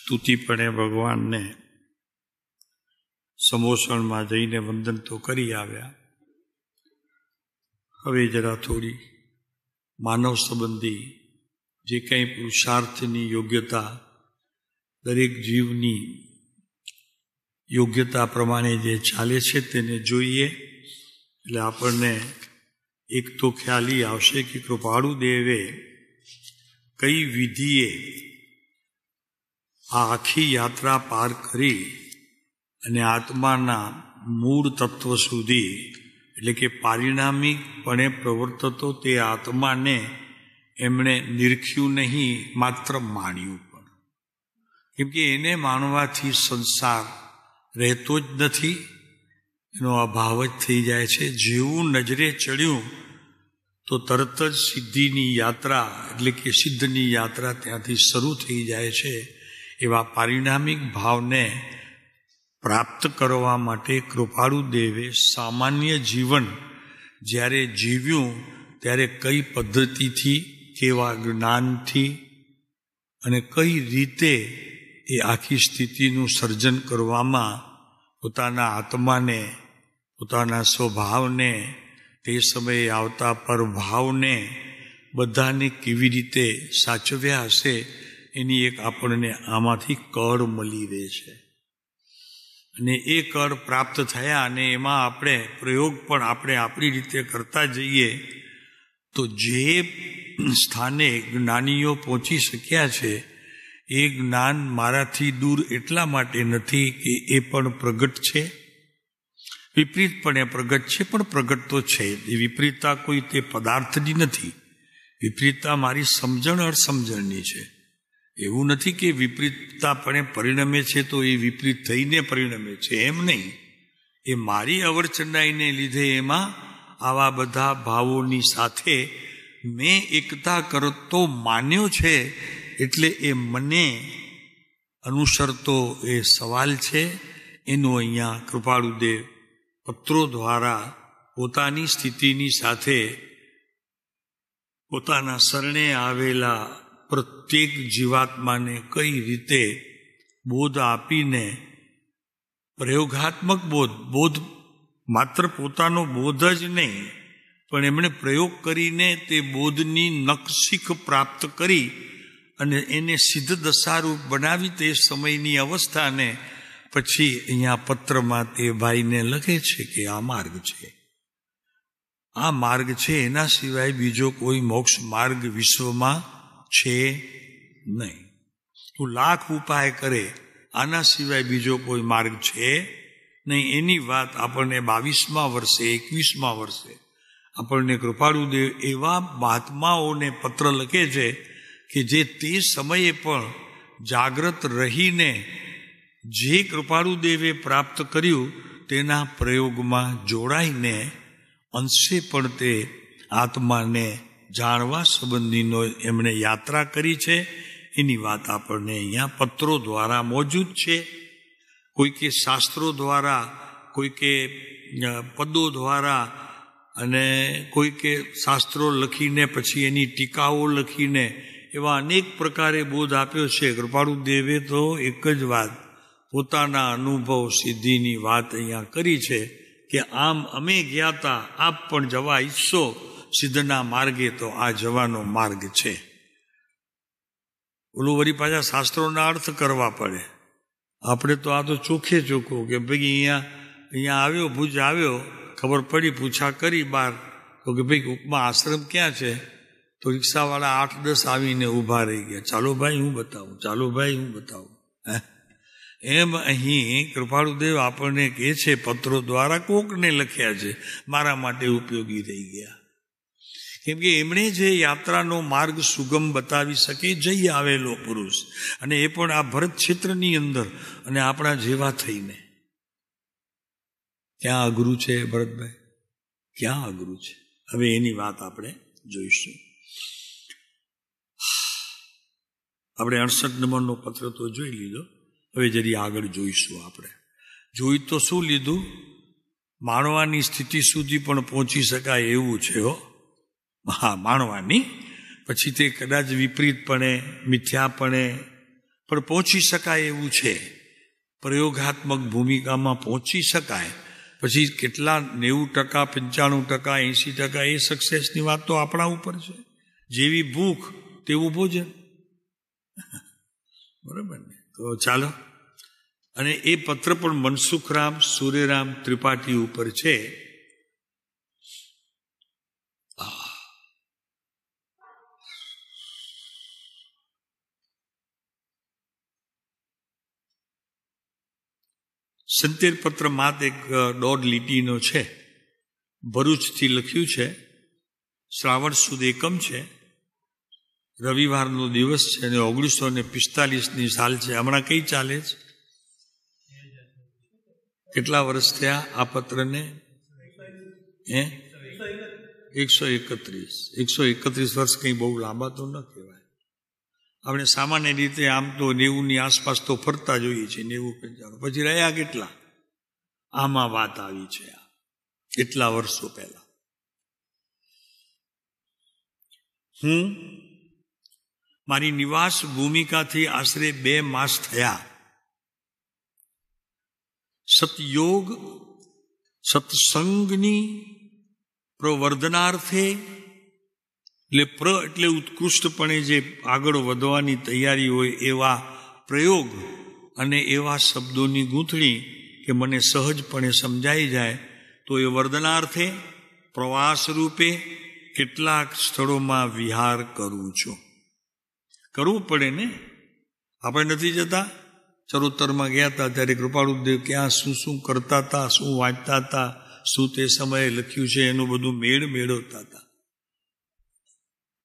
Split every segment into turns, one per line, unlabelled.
સ્તુતિપણે ભગવાનને સમોસણમાં જઈને વંદન તો કરી આવ્યા. હવે જરા થોડી માનવ સંબંધી જે કંઈ પુરુષાર્થની યોગ્યતા, દરેક જીવની યોગ્યતા પ્રમાણે જે ચાલે છે તેને જોઈએ. એટલે આપણને એક તો ખ્યાલ આવશે કે કૃપાળુ દેવે કઈ વિધિએ આ આખી યાત્રા પાર કરી અને આત્માના મૂળ તત્વ સુધી, એટલે કે પારિણામિકપણે પ્રવર્તતો તે આત્માને એમણે નિરખ્યું નહીં, માત્ર માણ્યું પણ. કેમ કે એને માણવાથી સંસાર રહેતો જ નથી, એનો અભાવ જ થઈ જાય છે. જેવું નજરે ચડ્યું તો તરત જ સિદ્ધિની યાત્રા, એટલે કે સિદ્ધની યાત્રા ત્યાંથી શરૂ થઈ જાય છે. એવા પારિણામિક ભાવને પ્રાપ્ત કરવા માટે કૃપાળુ દેવે સામાન્ય જીવન જ્યારે જીવ્યું ત્યારે કઈ પદ્ધતિથી, કેવા જ્ઞાનથી અને કઈ રીતે એ આખી સ્થિતિનું સર્જન કરવામાં પોતાના આત્માને, પોતાના સ્વભાવને, તે સમયે આવતા પરભાવને બધાને કેવી રીતે સાચવ્યા હશે એની એક આપણને આમાંથી કળ મળી રહે છે. અને એ કળ પ્રાપ્ત થયા અને એમાં આપણે પ્રયોગ પણ આપણે આપણી રીતે કરતા જઈએ તો જે સ્થાને જ્ઞાનીઓ પહોંચી શક્યા છે એ જ્ઞાન મારાથી દૂર એટલા માટે નથી કે એ પણ પ્રગટ છે, વિપરીતપણે પ્રગટ છે, પણ પ્રગટ તો છે. એ વિપરીતતા કોઈ તે પદાર્થની નથી, વિપરીતતા મારી સમજણ અસમજણની છે. એવું નથી કે વિપરીતતાપણે પરિણમે છે તો એ વિપરીત થઈને પરિણમે છે, એમ નહીં. એ મારી અવરચંડાઈને લીધે એમાં આવા બધા ભાવોની સાથે મેં એકતા કરતો માન્યો છે, એટલે એ મને અનુસરતો એ સવાલ છે. એનો અહીંયા કૃપાળુદેવ પત્રો દ્વારા પોતાની સ્થિતિની સાથે પોતાના શરણે આવેલા પ્રત્યેક જીવાત્માને કઈ રીતે બોધ આપીને, પ્રયોગાત્મક બોધ માત્ર પોતાનો બોધ જ નહીં, પણ એમણે પ્રયોગ કરીને તે બોધની નખશીખ પ્રાપ્ત કરી અને એને સિદ્ધ દશારૂપ બનાવી તે સમયની અવસ્થાને પછી અહીંયા પત્રમાં તે ભાઈને લખે છે કે આ માર્ગ છે, આ માર્ગ છે, એના સિવાય બીજો કોઈ મોક્ષ માર્ગ વિશ્વમાં છે નહીં. તું લાખ ઉપાય કરે, આના સિવાય બીજો કોઈ માર્ગ છે નહીં. એની વાત આપણને 22મા વર્ષે, 21મા વર્ષે આપણને કૃપાળુદેવ એવા મહાત્માઓને પત્ર લખે છે કે જે તે સમયે પણ જાગ્રત રહીને જે કૃપાળુદેવે પ્રાપ્ત કર્યું તેના પ્રયોગમાં જોડાઈને અંશે પણ તે આત્માને જાણવા સંબંધીનો એમણે યાત્રા કરી છે. એની વાત આપણને અહીંયા પત્રો દ્વારા મોજૂદ છે. કોઈ કે શાસ્ત્રો દ્વારા, કોઈ કે પદો દ્વારા, અને કોઈ કે શાસ્ત્રો લખીને પછી એની ટીકાઓ લખીને એવા અનેક પ્રકારે બોધ આપ્યો છે. કૃપાળુદેવે તો એક જ વાત, પોતાના અનુભવ સિદ્ધિની વાત અહીંયા કરી છે કે આમ અમે ગયા હતા, આપ પણ જવા ઈચ્છો સિદ્ધના માર્ગે તો આ જવાનો માર્ગ છે. ઓલું વળી પાછા શાસ્ત્રોના અર્થ કરવા પડે. આપણે તો આ તો ચોખ્ખે ચોખ્ખું કે ભાઈ અહીંયા આવ્યો, ભુજ આવ્યો, ખબર પડી, પૂછા કરી બહાર તો કે ભાઈ ઉપમા આશ્રમ ક્યાં છે? તો રિક્ષાવાળા 8-10 આવીને ઊભા રહી ગયા. ચાલો ભાઈ હું બતાવું, ચાલો ભાઈ હું બતાવું. એમ અહીં કૃપાળુદેવ આપણને કહે છે પત્રો દ્વારા, કોકને લખ્યા છે, મારા માટે ઉપયોગી રહી ગયા. કેમ કે એમણે જે યાત્રાનો માર્ગ સુગમ બતાવી શકે, જઈ આવેલો પુરુષ, અને એ પણ આ ભરત ક્ષેત્રની અંદર અને આપણા જેવા થઈને. ક્યાં અઘરું છે ભરતભાઈ, ક્યાં અઘરું છે? હવે એની વાત આપણે જોઈશું. આપણે 68 નંબરનો પત્ર તો જોઈ લીધો. હવે જરી આગળ જોઈશું. આપણે જોઈ તો શું લીધું? માણવાની સ્થિતિ સુધી પણ પહોંચી શકાય એવું છે. હા, માણવાની. પછી તે કદાચ વિપરીતપણે, મિથ્યાપણે પણ પહોંચી શકાય એવું છે. પ્રયોગાત્મક ભૂમિકામાં પહોંચી શકાય. પછી કેટલા 90%, 95%, 80% એ સક્સેસની વાત તો આપણા ઉપર છે. જેવી ભૂખ તેવું ભોજન. બરાબર ને? તો ચાલો. અને એ પત્ર પણ મનસુખરામ સૂર્યરામ ત્રિપાઠી ઉપર છે. સંતેર પત્ર માત્ર એક 1.5 લીટીનો છે. ભરૂચથી લખ્યું છે. શ્રાવણ સુદ એકમ છે. રવિવારનો દિવસ છે અને 1945ની સાલ છે. હમણાં કઈ ચાલે છે? કેટલા વર્ષ થયા આ પત્રને? 131 વર્ષ કંઈ બહુ લાંબા તો ન કહેવાય. આપણે સામાન્ય રીતે આમ તો 90ની આસપાસ તો ફરતા જોઈએ છીએ, 90-95. પછી રહ્યા કેટલા? આમાં વાત આવી છે એટલા વર્ષો પહેલા. હું મારી નિવાસ ભૂમિકાથી આશરે 2 માસ થયા. સતયોગ સત્સંગની પ્રવર્ધનાર્થે, એટલે ઉત્કૃષ્ટપણે જે આગળ વધવાની તૈયારી હોય એવા પ્રયોગ અને એવા શબ્દોની ગૂંથણી કે મને સહજપણે સમજાઈ જાય, તો એ વર્ધનાર્થે પ્રવાસ રૂપે કેટલાક સ્થળોમાં વિહાર કરું છું. કરવું પડે ને? આપણે નથી જતા? ચરોતરમાં ગયા હતા ત્યારે કૃપાળુદેવ ક્યાં શું કરતા હતા, શું વાંચતા હતા, શું તે સમયે લખ્યું છે એનું બધું મેળવતા હતા.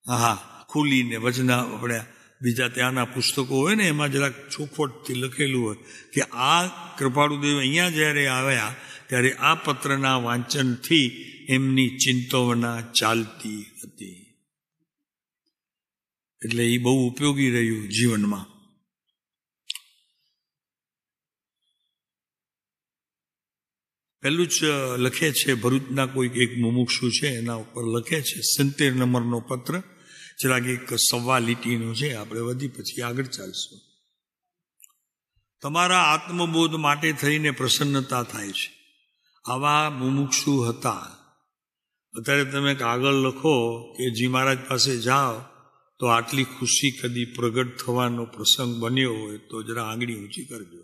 હા, ખુલીને વચના આપણે બીજા ત્યાંના પુસ્તકો હોય ને એમાં જરાક ચોખવટથી લખેલું હોય કે આ કૃપાળુદેવ અહીંયા જ્યારે આવ્યા ત્યારે આ પત્રના વાંચનથી એમની ચિંતવના ચાલતી હતી. એટલે એ બહુ ઉપયોગી રહ્યું જીવનમાં. પહેલું જ લખે છે, ભરૂચના કોઈક એક મુમુક્ષુ છે એના ઉપર લખે છે, 70 નંબરનો પત્ર, જરાક એક 1.25 લીટીનો છે. આપણે વધી પછી આગળ ચાલશું. તમારા આત્મબોધ માટે થઈને પ્રસન્નતા થાય છે. આવા મુમુક્ષુ હતા. અત્યારે તમે કાગળ લખો કે જી મહારાજ પાસે જાઓ તો આટલી ખુશી કદી પ્રગટ થવાનો પ્રસંગ બન્યો હોય તો જરા આંગળી ઊંચી કરજો.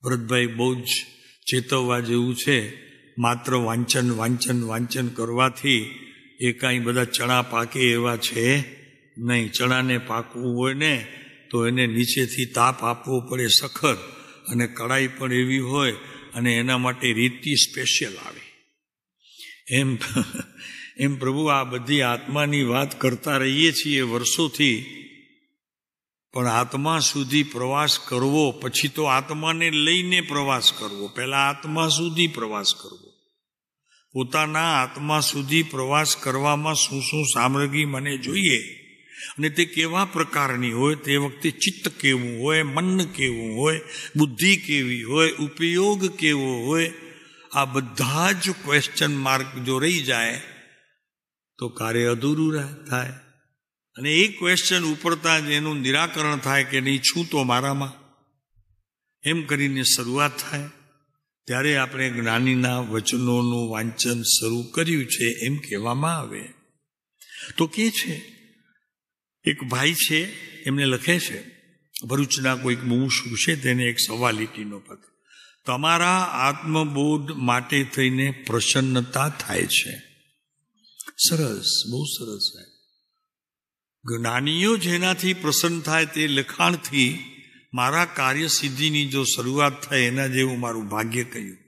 ભરતભાઈ બહુ જ ચેતવવા જેવું છે. માત્ર વાંચન કરવાથી એ કાંઈ બધા ચણા પાકે એવા છે નહીં. ચણાને પાકવું હોય ને તો એને નીચેથી તાપ આપવો પડે સખત, અને કડાઈ પણ એવી હોય, અને એના માટે રીતિ સ્પેશિયલ આવે. એમ પ્રભુ આ બધી આત્માની વાત કરતા રહીએ છીએ વર્ષોથી, પણ આત્મા સુધી પ્રવાસ કરવો, પછી તો આત્માને લઈને પ્રવાસ કરવો. પહેલા આત્મા સુધી પ્રવાસ કરવો. પોતાના આત્મા સુધી પ્રવાસ કરવામાં શું સામગ્રી મને જોઈએ, અને તે કેવા પ્રકારની હોય, તે વખતે ચિત્ત કેવું હોય, મન કેવું હોય, બુદ્ધિ કેવી હોય, ઉપયોગ કેવો હોય, આ બધા જ ક્વેશ્ચન માર્ક જો રહી જાય તો કાર્ય અધૂરું થાય. અને એ ક્વેશ્ચન ઉપરતા જ એનું નિરાકરણ થાય કે નહીં, છું તો મારામાં, એમ કરીને શરૂઆત થાય. ત્યારે આપણે જ્ઞાનીના વચનોનું વાંચન શરૂ કર્યું છે એમ કહેવામાં આવે. તો કે છે, એક ભાઈ છે એમને લખે છે, ભરૂચના કોઈક મુમુક્ષુ છે, તેને એક 1.25 લીટીનો પત્ર. તમારા આત્મબોધ માટે થઈને પ્રસન્નતા થાય છે. સરસ, બહુ સરસ સાહેબ. જ્ઞાનીઓ જેનાથી પ્રસન્ન થાય તે લખાણથી મારા કાર્ય સિદ્ધિની જો શરૂઆત થાય એના જેવું મારું ભાગ્ય કહ્યું.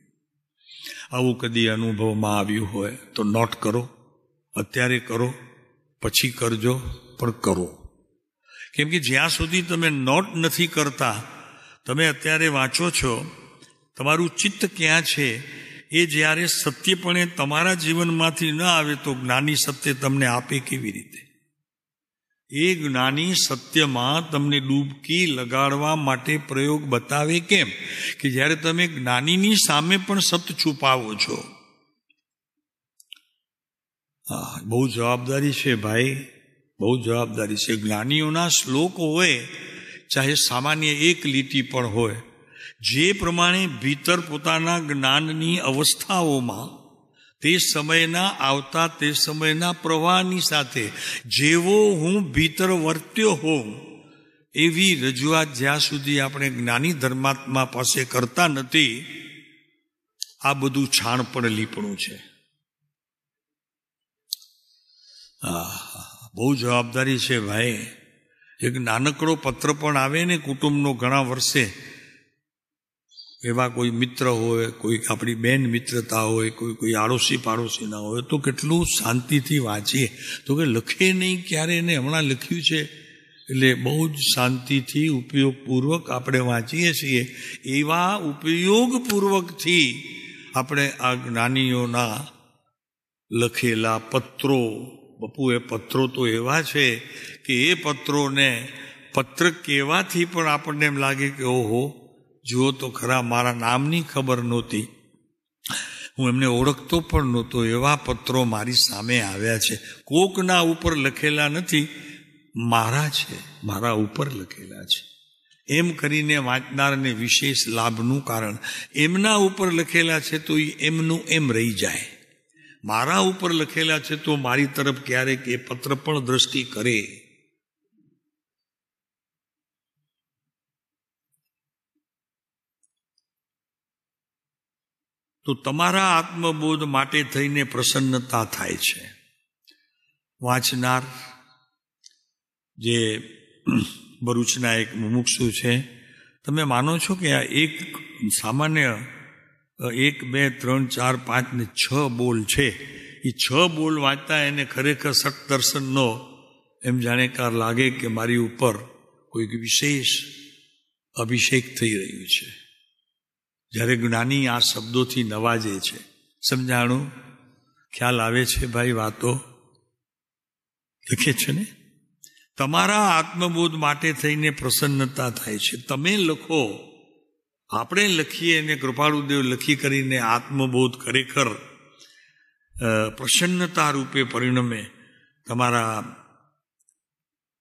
આવું કદી અનુભવમાં આવ્યું હોય તો નોટ કરો. અત્યારે કરો, પછી કરજો, પણ કરો. કેમ કે જ્યાં સુધી તમે નોટ નથી કરતા, તમે અત્યારે વાંચો છો, તમારું ચિત્ત ક્યાં છે એ જ્યારે સત્યપણે તમારા જીવનમાંથી ન આવે તો જ્ઞાની સત્ય તમને આપે કેવી રીતે? એ જ્ઞાની સત્યમાં તમને ડૂબકી લગાડવા માટે પ્રયોગ બતાવે કેમ? કે જ્યારે તમે જ્ઞાનીની સામે પણ સત્ય છુપાવો છો. હા, બહુ જવાબદારી છે ભાઈ, બહુ જવાબદારી છે. જ્ઞાનીઓના શ્લોક હોય, ચાહે સામાન્ય એક લીટી પણ હોય, જે પ્રમાણે ભીતર પોતાના જ્ઞાનની અવસ્થાઓમાં તે સમયના આવતા તે સમયના પ્રવાહની સાથે જેવો હું ભીતર વર્ત્યો હોઉં એવી રજૂઆત જ્યાં સુધી આપણે જ્ઞાની ધર્માત્મા પાસે કરતા નથી, આ બધું છાણ પણ લીપણું છે. બહુ જવાબદારી છે ભાઈ. એક નાનકડો પત્ર પણ આવે ને કુટુંબનો ઘણા વર્ષે, એવા કોઈ મિત્ર હોય, કોઈ આપણી બેન મિત્રતા હોય, કોઈ આડોશી પાડોશીના હોય, તો કેટલું શાંતિથી વાંચીએ. તો કે લખે નહીં ક્યારે ને હમણાં લખ્યું છે, એટલે બહુ જ શાંતિથી ઉપયોગપૂર્વક આપણે વાંચીએ છીએ. એવા ઉપયોગપૂર્વકથી આપણે આ જ્ઞાનીઓના લખેલા પત્રો, બપુએ પત્રો તો એવા છે કે એ પત્રોને પત્ર કહેવાથી પણ આપણને એમ લાગે કે ઓહો, જુઓ તો ખરા, મારા નામની ખબર નહોતી, હું એમને ઓળખતો પણ નહોતો, એવા પત્રો મારી સામે આવ્યા છે. કોકના ઉપર લખેલા નથી, મારા છે, મારા ઉપર લખેલા છે. એમ કરીને વાંચનારને વિશેષ લાભનું કારણ એમના ઉપર લખેલા છે તો એમનું એમ રહી જાય. મારા ઉપર લખેલા છે તો મારી તરફ ક્યારેક એ પત્ર પણ દ્રષ્ટિ કરે. તો તમારા આત્મબોધ માટે થઈને પ્રસન્નતા થાય છે. વાંચનાર જે ભરૂચના એક મુમુક્ષુ છે, તમે માનો છો કે આ એક સામાન્ય 1, 2, 3, 4, 5 ને 6 બોલ છે, એ 6 બોલ વાંચતા એને ખરેખર સત દર્શનનો એમ જાણે કાર લાગે કે મારી ઉપર કોઈક વિશેષ અભિષેક થઈ રહ્યું છે. જ્યારે જ્ઞાની આ શબ્દોથી નવાજે છે, સમજાણું ખ્યાલ આવે છે ભાઈ? વાતો લખે છે ને, તમારા આત્મબોધ માટે થઈને પ્રસન્નતા થાય છે. તમે લખો, આપણે લખીએ અને કૃપાળુદેવ લખી કરીને આત્મબોધ ખરેખર પ્રસન્નતા રૂપે પરિણમે. તમારા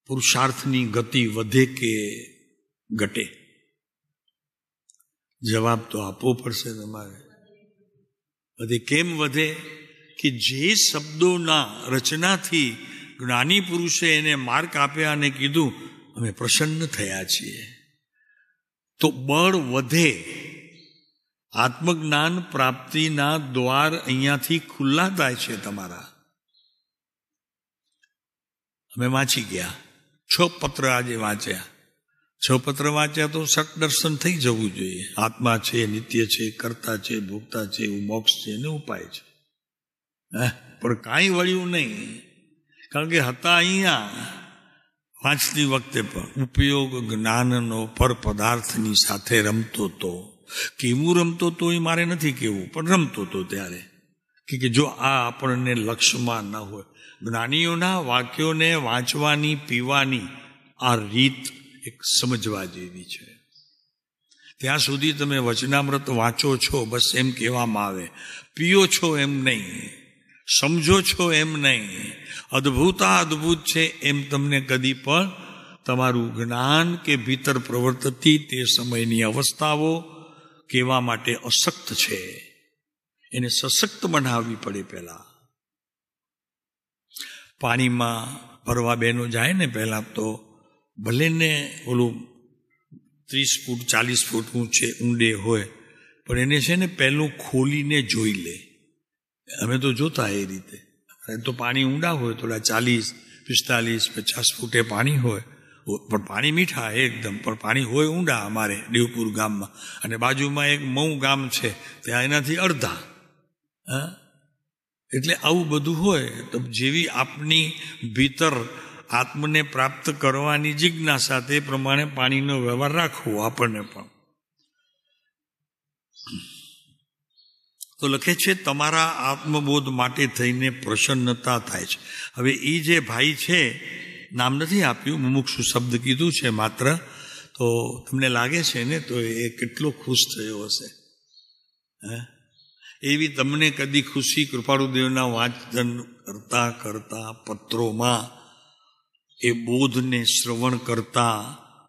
પુરુષાર્થની ગતિ વધે કે ઘટે? જવાબ તો આપવો પડશે તમારે. વધે. કેમ વધે? કે જે શબ્દોના રચનાથી જ્ઞાની પુરુષે એને માર્ક આપ્યા અને કીધું અમે પ્રસન્ન થયા છીએ, તો બળ વધે. આત્મજ્ઞાન પ્રાપ્તિના દ્વાર અહીંયાથી ખુલ્લા થાય છે તમારા. અમે વાંચી ગયા 6 પત્ર, આજે વાંચ્યા 6 પત્ર વાંચ્યા તો સત દર્શન થઈ જવું જોઈએ. આત્મા છે, નિત્ય છે, કર્તા છે, ભોગતા છે, મોક્ષ છે ને ઉપાય છે. પણ કાંઈ વળ્યું નહીં, કારણ કે હતા અહીંયા વાંચતી વખતે પણ ઉપયોગ જ્ઞાનનો પર પદાર્થની સાથે રમતો તો. કેવું રમતો તો એ મારે નથી કેવું, પણ રમતો તો ત્યારે કે જો આ આપણને લક્ષ્યમાં ન હોય. જ્ઞાનીઓના વાક્યોને વાંચવાની પીવાની આ રીત એક સમજવા જેવી છે. ત્યાં સુધી તમે વચનામૃત વાંચો છો બસ એમ કહેવામાં આવે, પીઓ છો એમ નહીં, સમજો છો એમ નહીં, અદ્ભુતા અદ્ભુત છે એમ તમને કદી પણ તમારું જ્ઞાન કે ભીતર પ્રવર્તતી તે સમયની અવસ્થાઓ કહેવા માટે અશક્ત છે. એને સશક્ત બનાવવી પડે. પહેલા પાણીમાં ફરવા બહેનો જાય ને, પહેલા તો ભલે ને ઓલું 30 ફૂટ 40 ફૂટ ઊંડે હોય, પણ એને છે ને પહેલું ખોલીને જોઈ લે. અમે તો જોતા એ રીતે. તો પાણી ઊંડા હોય, થોડા 40, 45, 50 ફૂટે પાણી હોય, પણ પાણી મીઠા એકદમ, પણ પાણી હોય ઊંડા. અમારે દેવપુર ગામમાં અને બાજુમાં એક મઉ ગામ છે, ત્યાં એનાથી અડધા. એટલે આવું બધું હોય. તો જેવી આપની ભીતર આત્મને પ્રાપ્ત કરવાની જિજ્ઞાસા, તે પ્રમાણે પાણીનો વ્યવહાર રાખવો આપણને પણ. તો લખે છે તમારા આત્મબોધ માટે થઈને પ્રસન્નતા થાય છે. હવે એ જે ભાઈ છે, નામ નથી આપ્યું, મુમુક્ષુ શબ્દ કીધું છે માત્ર, તો તમને લાગે છે ને તો એ કેટલો ખુશ થયો હશે. એવી તમને કદી ખુશી કૃપાળુદેવના વાંચન કરતા કરતા પત્રોમાં એ બોધને શ્રવણ કરતા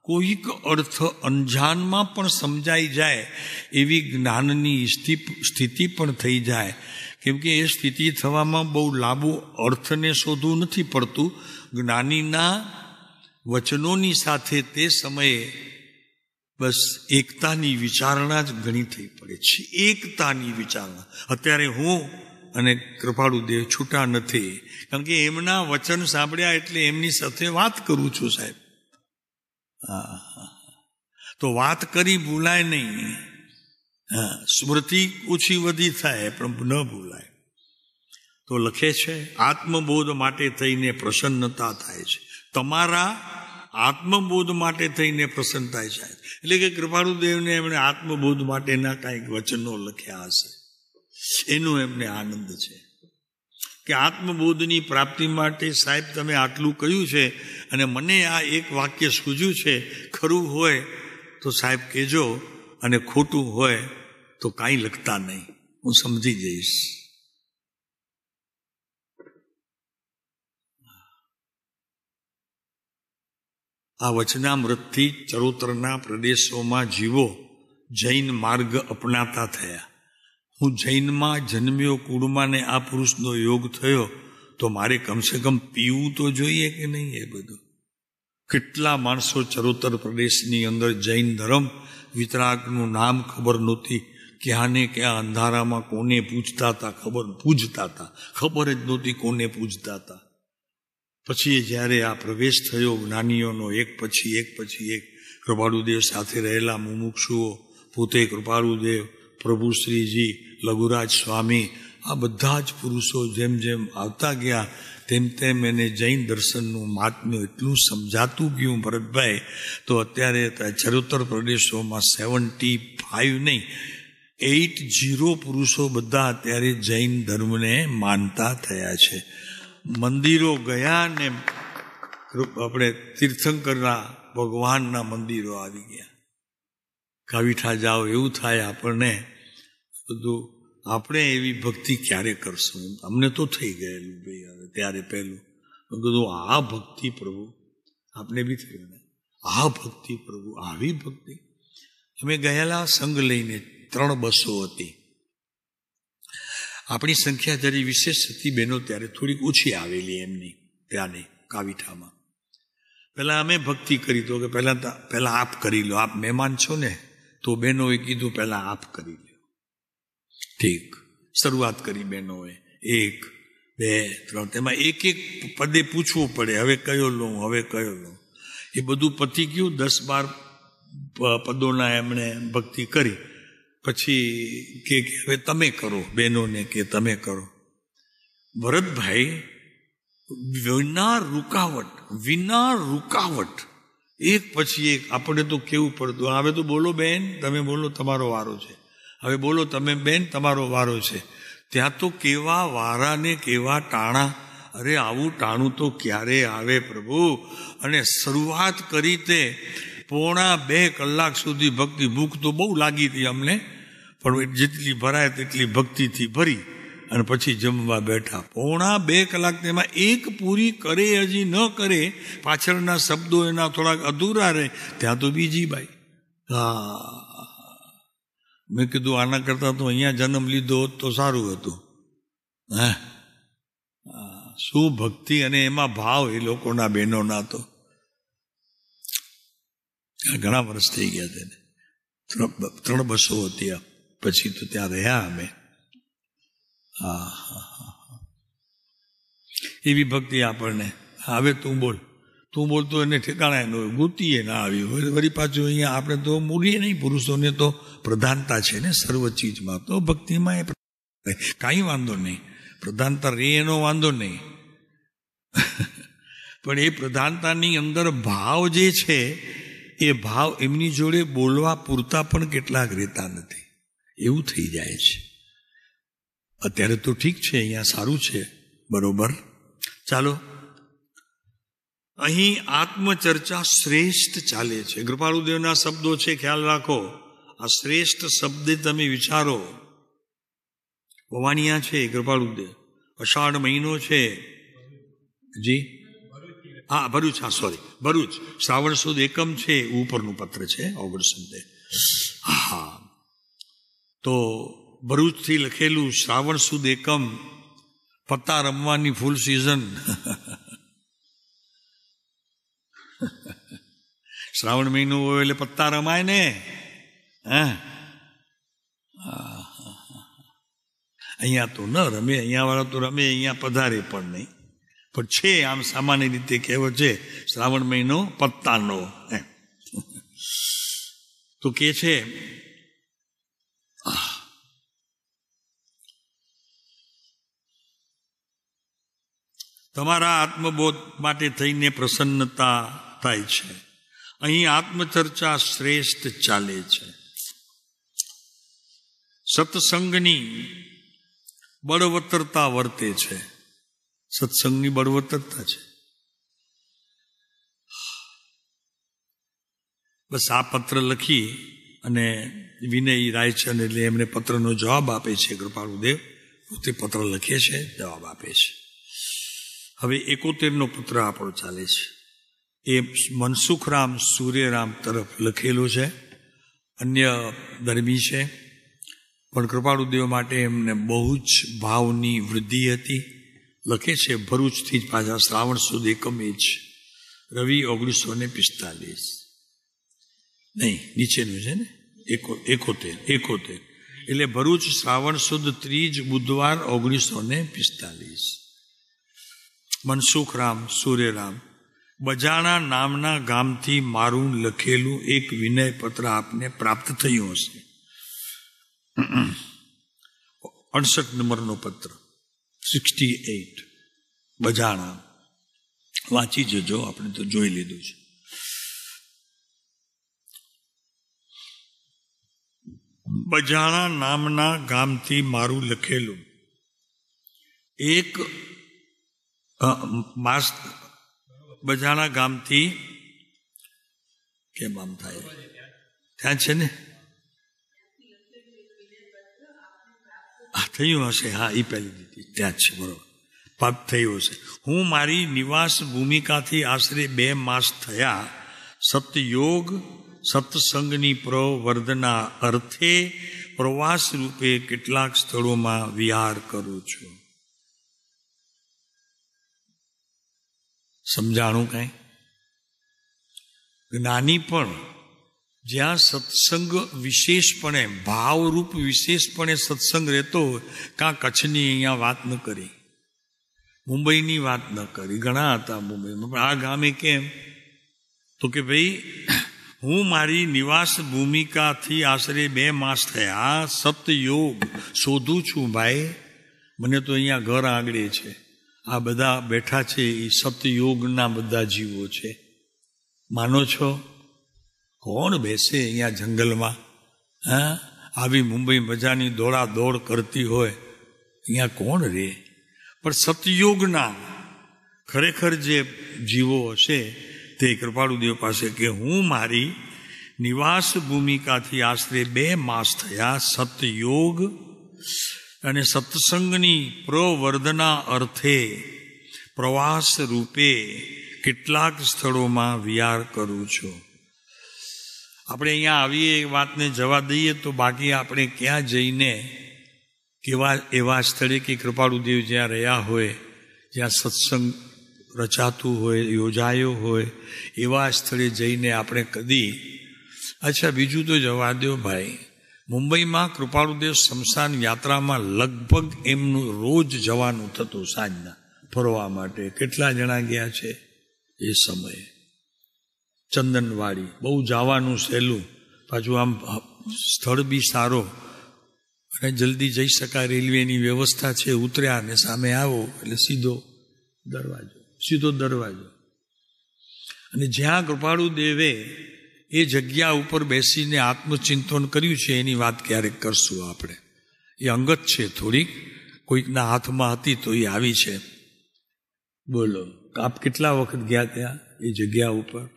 કોઈક અર્થ અંજાનમાં પણ સમજાઈ જાય એવી જ્ઞાનની સ્થિતિ પણ થઈ જાય. કેમ કે એ સ્થિતિ થવામાં બહુ લાંબુ અર્થને શોધવું નથી પડતું. જ્ઞાનીના વચનોની સાથે તે સમયે બસ એકતાની વિચારણા જ ઘણી થઈ પડે છે. એકતાની વિચારણા. અત્યારે હું અને કૃપાળુદેવ છૂટા નથી, કારણ કે એમના વચન સાંભળ્યા એટલે એમની સાથે વાત કરું છું સાહેબ. તો વાત કરી ભૂલાય નહીં. સ્મૃતિ ઓછી વધી થાય પણ ન ભૂલાય. તો લખે છે આત્મબોધ માટે થઈને પ્રસન્નતા થાય છે. તમારા આત્મબોધ માટે થઈને પ્રસન્ન થાય છે. એટલે કે કૃપાળુદેવને એમણે આત્મબોધ માટેના કાંઈક વચનો લખ્યા હશે, એનો એમને આનંદ છે કે આત્મબોધની પ્રાપ્તિ માટે સાહેબ તમે આટલું કહ્યું છે અને મને આ એક વાક્ય સૂઝ્યું છે. ખરું હોય તો સાહેબ કહેજો, અને ખોટું હોય તો કાંઈ લખતા નહીં, હું સમજી જઈશ. આ વચનામૃતથી ચરોતરના પ્રદેશોમાં જીવો જૈન માર્ગ અપનાતા થયા. હું જૈનમાં જન્મ્યો, કુળમાં ને આ પુરુષનો યોગ થયો, તો મારે કમસે કમ પીવું તો જોઈએ કે નહીં? એ બધું કેટલા માણસો ચરોતર પ્રદેશની અંદર જૈન ધર્મ વિતરાગનું નામ ખબર નહોતી, ક્યાં ને ક્યાં અંધારામાં કોને પૂજતા હતા, ખબર જ નહોતી કોને પૂજતા હતા. પછી જ્યારે આ પ્રવેશ થયો જ્ઞાનીઓનો, એક પછી એક કૃપાળુદેવ સાથે રહેલા મુમુક્ષુઓ, પોતે કૃપાળુદેવ, પ્રભુ શ્રીજી, લઘુરાજ સ્વામી, આ બધા જ પુરુષો જેમ જેમ આવતા ગયા તેમ તેમ એને જૈન દર્શનનું મહાત્મ્ય એટલું સમજાતું ગયું ભરતભાઈ. તો અત્યારે ચરોતર પ્રદેશોમાં 75 નહીં 80 પુરુષો બધા અત્યારે જૈન ધર્મને માનતા થયા છે. મંદિરો ગયા ને આપણે તીર્થંકરના ભગવાનના મંદિરો આવી ગયા. કાવીઠા જાઓ એવું થાય આપણને બધું. આપણે એવી ભક્તિ ક્યારે કરશું? અમને તો થઈ ગયેલું ભાઈ હવે ત્યારે પહેલું બધું. આ ભક્તિ પ્રભુ આપણે બી થયું ને, આ ભક્તિ પ્રભુ, આવી ભક્તિ. અમે ગયેલા સંઘ લઈને 3 બસો હતી. આપણી સંખ્યા જ્યારે વિશેષ હતી બહેનો ત્યારે થોડીક ઓછી આવેલી એમની ત્યાંની કાવીઠામાં. પહેલાં અમે ભક્તિ કરી તો કે પહેલાં આપ કરી લો, આપ મહેમાન છો ને, તો બહેનોએ કીધું પહેલાં આપ કરી લો. ઠીક, શરૂઆત કરી બહેનોએ 1, 2, 3, તેમાં એક પદે પૂછવું પડે, હવે કયો લઉં, હવે કયો લઉં. એ બધું પતી ગયું. 10-12 પદોના એમણે ભક્તિ કરી. પછી કે હવે તમે કરો, બહેનોને કે તમે કરો. ભરતભાઈ વિના રૂકાવટ એક પછી એક આપણે તો કેવું પડતું, હવે તો બોલો બેન, તમે બોલો, તમારો વારો છે, હવે બોલો તમે બેન, તમારો વારો છે. ત્યાં તો કેવા વારા ને કેવા ટાણા. અરે આવું ટાણું તો ક્યારે આવે પ્રભુ? અને શરૂઆત કરી તે 1.5-2 કલાક સુધી ભક્તિ. ભૂખ તો બહુ લાગી હતી અમને, પણ જેટલી ભરાય તેટલી ભક્તિથી ભરી અને પછી જમવા બેઠા. 1.5-2 કલાક તેમાં એક પૂરી કરે હજી ન કરે, પાછળના શબ્દો એના થોડાક અધૂરા રહે, ત્યાં તો બીજી બાઈ. મેં કીધું આના કરતાં તો અહીંયા જન્મ લીધો હોત તો સારું હતું. શું ભક્તિ અને એમાં ભાવ એ લોકોના બહેનોના. તો ઘણા વર્ષ થઈ ગયા તેને. 3 બસો હતી પછી તો ત્યાં રહ્યા અમે. એવી ભક્તિ આપણને. હવે તું બોલ તો એને ઠેકાણા ન હોય, ગોતીએ ના આવી હોય. વળી પાછું અહીંયા આપણે તો મૂલીએ નહીં. પુરુષોને તો પ્રધાનતા છે ને સર્વ ચીજમાં, તો ભક્તિમાં એ કાંઈ વાંધો નહીં. પ્રધાનતા રે એનો વાંધો નહીં, પણ એ પ્રધાનતાની અંદર ભાવ જે છે એ ભાવ એમની જોડે બોલવા પૂરતા પણ કેટલાક રહેતા નથી. એવું થઈ જાય છે. અત્યારે તો ઠીક છે, અહીંયા સારું છે, બરોબર. ચાલો, અહીં આત્મચર્ચા શ્રેષ્ઠ ચાલે છે. કૃપાળુદેવના શબ્દો છે, ખ્યાલ રાખો. આ શ્રેષ્ઠ શબ્દે તમે વિચારો. વવાણિયા છે કૃપાળુદેવ, અષાઢ મહિનો છે જી, હા ભરૂચ, હા સોરી ભરૂચ. શ્રાવણ સુદ એકમ છે ઉપરનું પત્ર છે 19. હા, તો ભરૂચથી લખેલું શ્રાવણ સુદ એકમ, પત્તા રમવાની ફૂલ સિઝન. શ્રાવણ મહિનો હોય એટલે પત્તા રમાય ને. અહીંયા તો ન રમે, અહીંયા વાળા તો રમે, અહીંયા પધારે પણ નહીં. પણ છે આમ સામાન્ય રીતે કહેવત છે શ્રાવણ મહિનો પત્તાનો. તો કે છે તમારા આત્મબોધ માટે થઈને પ્રસન્નતા થાય છે. અહીં આત્મચર્ચા શ્રેષ્ઠ ચાલે છે. સત્સંગની બળવત્તરતા વર્તે છે. સત્સંગની બળવત્તરતા છે. બસ આ પત્ર લખી અને વિનય રાયચંદ એટલે એમને પત્રનો જવાબ આપે છે. કૃપાળુદેવ પોતે પત્ર લખે છે, જવાબ આપે છે. હવે 71નો પત્ર આપણો ચાલે છે. એ મનસુખરામ સૂર્યરામ તરફ લખેલો છે. અન્ય ધર્મી છે, પણ કૃપાળુદેવ માટે એમને બહુ જ ભાવની વૃદ્ધિ હતી. લખે છે ભરૂચથી જ પાછા શ્રાવણ સુદ એકમ જ રવિ 1945. નહીં, નીચેનું છે ને 71 એટલે ભરૂચ શ્રાવણ સુદ ત્રીજ બુધવાર 1945. મનસુખરામ સૂર્યરામ, બજાણા નામના ગામથી મારું લખેલું એક વિનય પત્ર આપને પ્રાપ્ત થયું હશે. 68 નંબરનો પત્ર, 68 બજાણા. વાંચી જજો, આપણે તો જોઈ લીધું છે. બજાણા નામના ગામથી મારું લખેલું એક માસ. બજાણા ગામથી કેમ આમ થાય, ત્યાં છે ને થયું હશે. હા, એ પહેલી દીધી ત્યાં જ છે, બરોબર, પાક થયું હશે. હું મારી નિવાસ ભૂમિકાથી આશરે 2 માસ થયા સતયોગ સત્સંગની પ્રવર્ધના અર્થે પ્રવાસ રૂપે કેટલાક સ્થળોમાં વિહાર કરું છું. સમજાણું કઈ? જ્ઞાની પણ જ્યાં સત્સંગ વિશેષપણે ભાવરૂપ વિશેષપણે સત્સંગ રહેતો હોય, કાં કચ્છની અહીંયા વાત ન કરી, મુંબઈની વાત ન કરી, ઘણા હતા મુંબઈમાં, પણ આ ગામે કેમ તો કે ભાઈ હું મારી નિવાસ ભૂમિકાથી આશરે 2 માસ થયા સતયોગ શોધું છું. ભાઈ મને તો અહીંયા ઘર આંગળે છે, આ બધા બેઠા છે એ સતયોગના બધા જીવો છે. માનો છો? કોણ બેસે અહીંયા જંગલમાં? હા, આવી મુંબઈ મજાની દોડા દોડ કરતી હોય, અહીંયા કોણ રે? પણ સતયોગના ખરેખર જે જીવો હશે તે કૃપાળુદેવ પાસે કે હું મારી નિવાસ ભૂમિકાથી આશરે 2 માસ થયા સતયોગ અને સત્સંગની પ્રવર્ધના અર્થે પ્રવાસ રૂપે કેટલાક સ્થળોમાં વિહાર કરું છું. આપણે અહીંયા આવીએ એ વાતને જવા દઈએ તો બાકી આપણે ક્યાં જઈને કેવા એવા સ્થળે કે કૃપાળુદેવ જ્યાં રહ્યા હોય, જ્યાં સત્સંગ રચાતું હોય, યોજાયો હોય, એવા સ્થળે જઈને આપણે કદી. અચ્છા, બીજું તો જવા દો ભાઈ, મુંબઈમાં કૃપાળુદેવ સ્મશાન યાત્રામાં લગભગ એમનું રોજ જવાનું થતું સાંજના ફરવા માટે. કેટલા જણા ગયા છે એ સમયે? ચંદનવાડી બહુ જવાનું સહેલું, પાછું આમ સ્થળ બી સારો અને જલ્દી જઈ શકાય, રેલવેની વ્યવસ્થા છે. ઉતર્યા અને સામે આવો એટલે સીધો દરવાજો. અને જ્યાં કૃપાળુદેવે એ જગ્યા ઉપર બેસીને આત્મચિંતન કર્યું છે એની વાત ક્યારેક કરશું આપણે. એ અંગત છે થોડીક, કોઈકના હાથમાં હતી તો એ આવી છે. બોલો, આપ કેટલા વખત ગયા ત્યાં એ જગ્યા ઉપર?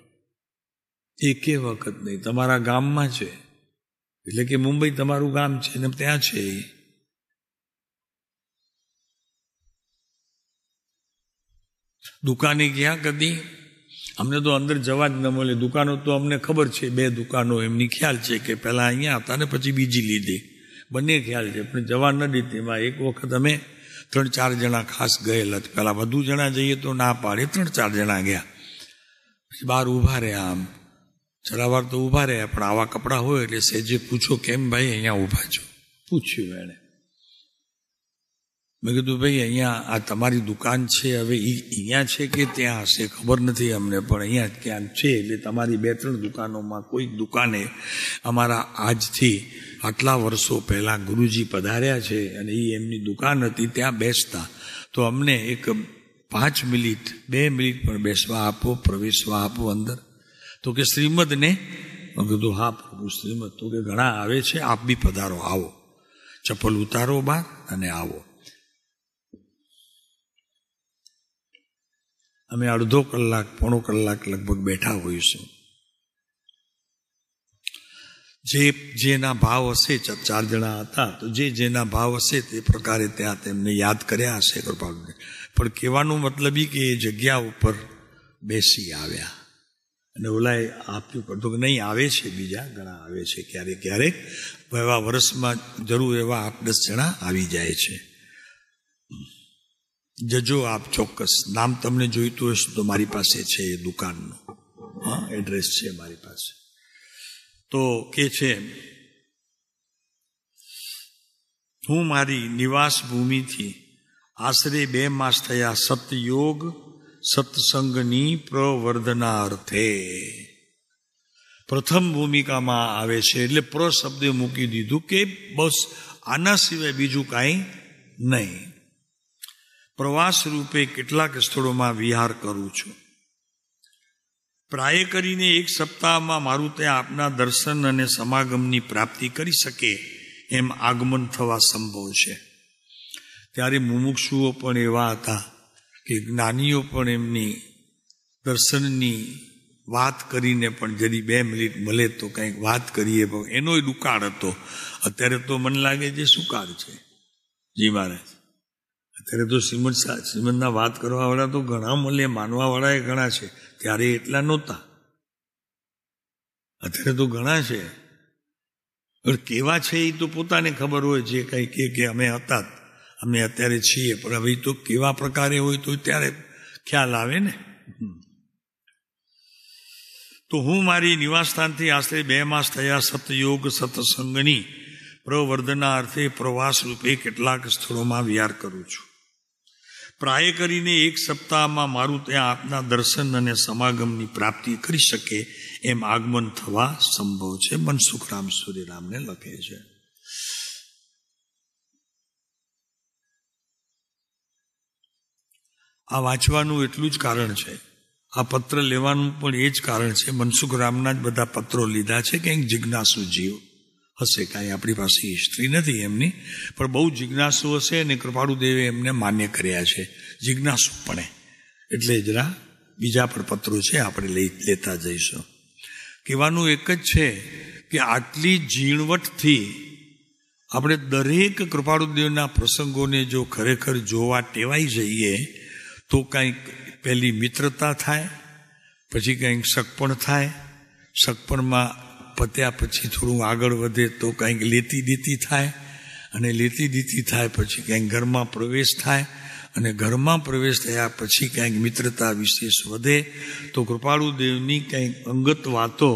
એકે વખત નહીં. તમારા ગામમાં છે એટલે કે મુંબઈ તમારું ગામ છે ને ત્યાં છે. દુકાને ગયા કદી? અમને તો અંદર જવા જ ન મળે. દુકાનો તો અમને ખબર છે, 2 દુકાનો એમની ખ્યાલ છે કે પહેલાં અહીંયા હતા ને પછી બીજી લીધી, બંને ખ્યાલ છે, પણ જવા ન દીધી. એમાં એક વખત અમે 3-4 જણા ખાસ ગયેલા. પહેલાં વધુ જણા જઈએ તો ના પાડે, 3-4 જણા ગયા. પછી બહાર ઊભા રહ્યા, આમ જરા તો ઊભા રહ્યા, પણ આવા કપડાં હોય એટલે સહેજે પૂછો, કેમ ભાઈ અહીંયા ઊભા છો? પૂછ્યું એણે. મેં કીધું ભાઈ અહીંયા આ તમારી દુકાન છે, હવે અહીંયા છે કે ત્યાં હશે ખબર નથી અમને, પણ અહીંયા ક્યાંક છે. એટલે તમારી 2-3 દુકાનોમાં કોઈક દુકાને અમારા આજથી આટલા વર્ષો પહેલાં ગુરુજી પધાર્યા છે અને એ એમની દુકાન હતી, ત્યાં બેસતા, તો અમને એક 5 મિનિટ 2 મિનિટ પણ બેસવા આપો, પ્રવેશવા આપો અંદર. તો કે શ્રીમદને? મેં કીધું હા પ્રભુ શ્રીમદ. તો કે ઘણા આવે છે, આપ બી પધારો, આવો, ચપ્પલ ઉતારો બહાર અને આવો. અમે અડધો કલાક 1.5 કલાક લગભગ બેઠા હોઈશું. જેના ભાવ હશે, 4 જણા હતા, તો જેના ભાવ હશે તે પ્રકારે ત્યાં તેમને યાદ કર્યા હશે કૃપાળુને. પણ કહેવાનું મતલબ એ કે એ જગ્યા ઉપર બેસી આવ્યા. અને ઓલાએ આપ્યું કરતો કે નહીં, આવે છે, બીજા ઘણા આવે છે, ક્યારેક ક્યારેક એવા વર્ષમાં જરૂર એવા 8-10 જણા આવી જાય છે. જજો આપ ચોક્કસ. નામ તમને જોઈતું હશે તો મારી પાસે છે એ દુકાનનું, હા, એડ્રેસ છે મારી પાસે. તો કે છે, હું મારી નિવાસ ભૂમિથી આશરે 2 માસ થયા સતયોગ સત્સંગની પ્રવર્ધનાર્થે. પ્રથમ ભૂમિકામાં આવે છે એટલે પ્ર શબ્દ મૂકી દીધું કે બસ આના સિવાય બીજું કાંઈ નહીં. પ્રવાસ રૂપે કેટલાક સ્થળોમાં વિહાર કરું છું. પ્રાય કરીને 1 સપ્તાહમાં મારું ત્યાં આપના દર્શન અને સમાગમની પ્રાપ્તિ કરી શકે એમ આગમન થવા સંભવ છે. ત્યારે મુમુક્ષુઓ પણ એવા હતા કે જ્ઞાનીઓ પણ એમની દર્શનની વાત કરીને પણ જરી 2 મિનિટ મળે તો કંઈક વાત કરીએ, એનોય દુકાળ હતો. અત્યારે તો મને લાગે છે સુકાળ છે. જી મહારાજ, અત્યારે તો શ્રીમદના વાત કરવાવાળા તો ઘણા મળે, માનવાવાળા ઘણા છે. ત્યારે એટલા નહોતા, અત્યારે તો ઘણા છે. પણ કેવા છે એ તો પોતાને ખબર હોય. જે કંઈ કે અમે હતા, અમે અત્યારે છીએ, પણ હવે તો કેવા પ્રકારે હોય તો ત્યારે ખ્યાલ આવે ને. તો હું મારી નિવાસસ્થાનથી આશરે 2 માસ થયા સતયોગ સત્સંગની પ્રવર્ધના અર્થે પ્રવાસ રૂપે કેટલાક સ્થળોમાં વિહાર કરું છું. પ્રાય કરીને 1 સપ્તાહમાં મારું ત્યાં આપના દર્શન અને સમાગમની પ્રાપ્તિ કરી શકે એમ આગમન થવા સંભવ છે. મનસુખરામ સૂર્યરામને લખે છે. આ વાંચવાનું એટલું જ કારણ છે, આ પત્ર લેવાનું પણ એ જ કારણ છે. મનસુખરામના જ બધા પત્રો લીધા છે. કંઈક જિજ્ઞાસુ જીવ હશે, કાંઈ આપણી પાસે હિસ્ટ્રી નથી એમની, પણ બહુ જિજ્ઞાસુ હશે અને કૃપાળુદેવે એમને માન્ય કર્યા છે જિજ્ઞાસુપણે. એટલે જરા બીજા પણ પત્રો છે, આપણે લેતા જઈશું. કહેવાનું એક જ છે કે આટલી ઝીણવટથી આપણે દરેક કૃપાળુદેવના પ્રસંગોને જો ખરેખર જોવા ટેવાઈ જઈએ તો કંઈક પહેલી મિત્રતા થાય, પછી કંઈક સગપણ થાય, સગપણમાં પત્યા પછી થોડું આગળ વધે તો કંઈક લેતી દીતી થાય, અને લેતી દીતી થાય પછી કંઈક ઘરમાં પ્રવેશ થાય, અને ઘરમાં પ્રવેશ થયા પછી કંઈક મિત્રતા વિશેષ વધે. તો કૃપાળુદેવની કંઈક અંગત વાતો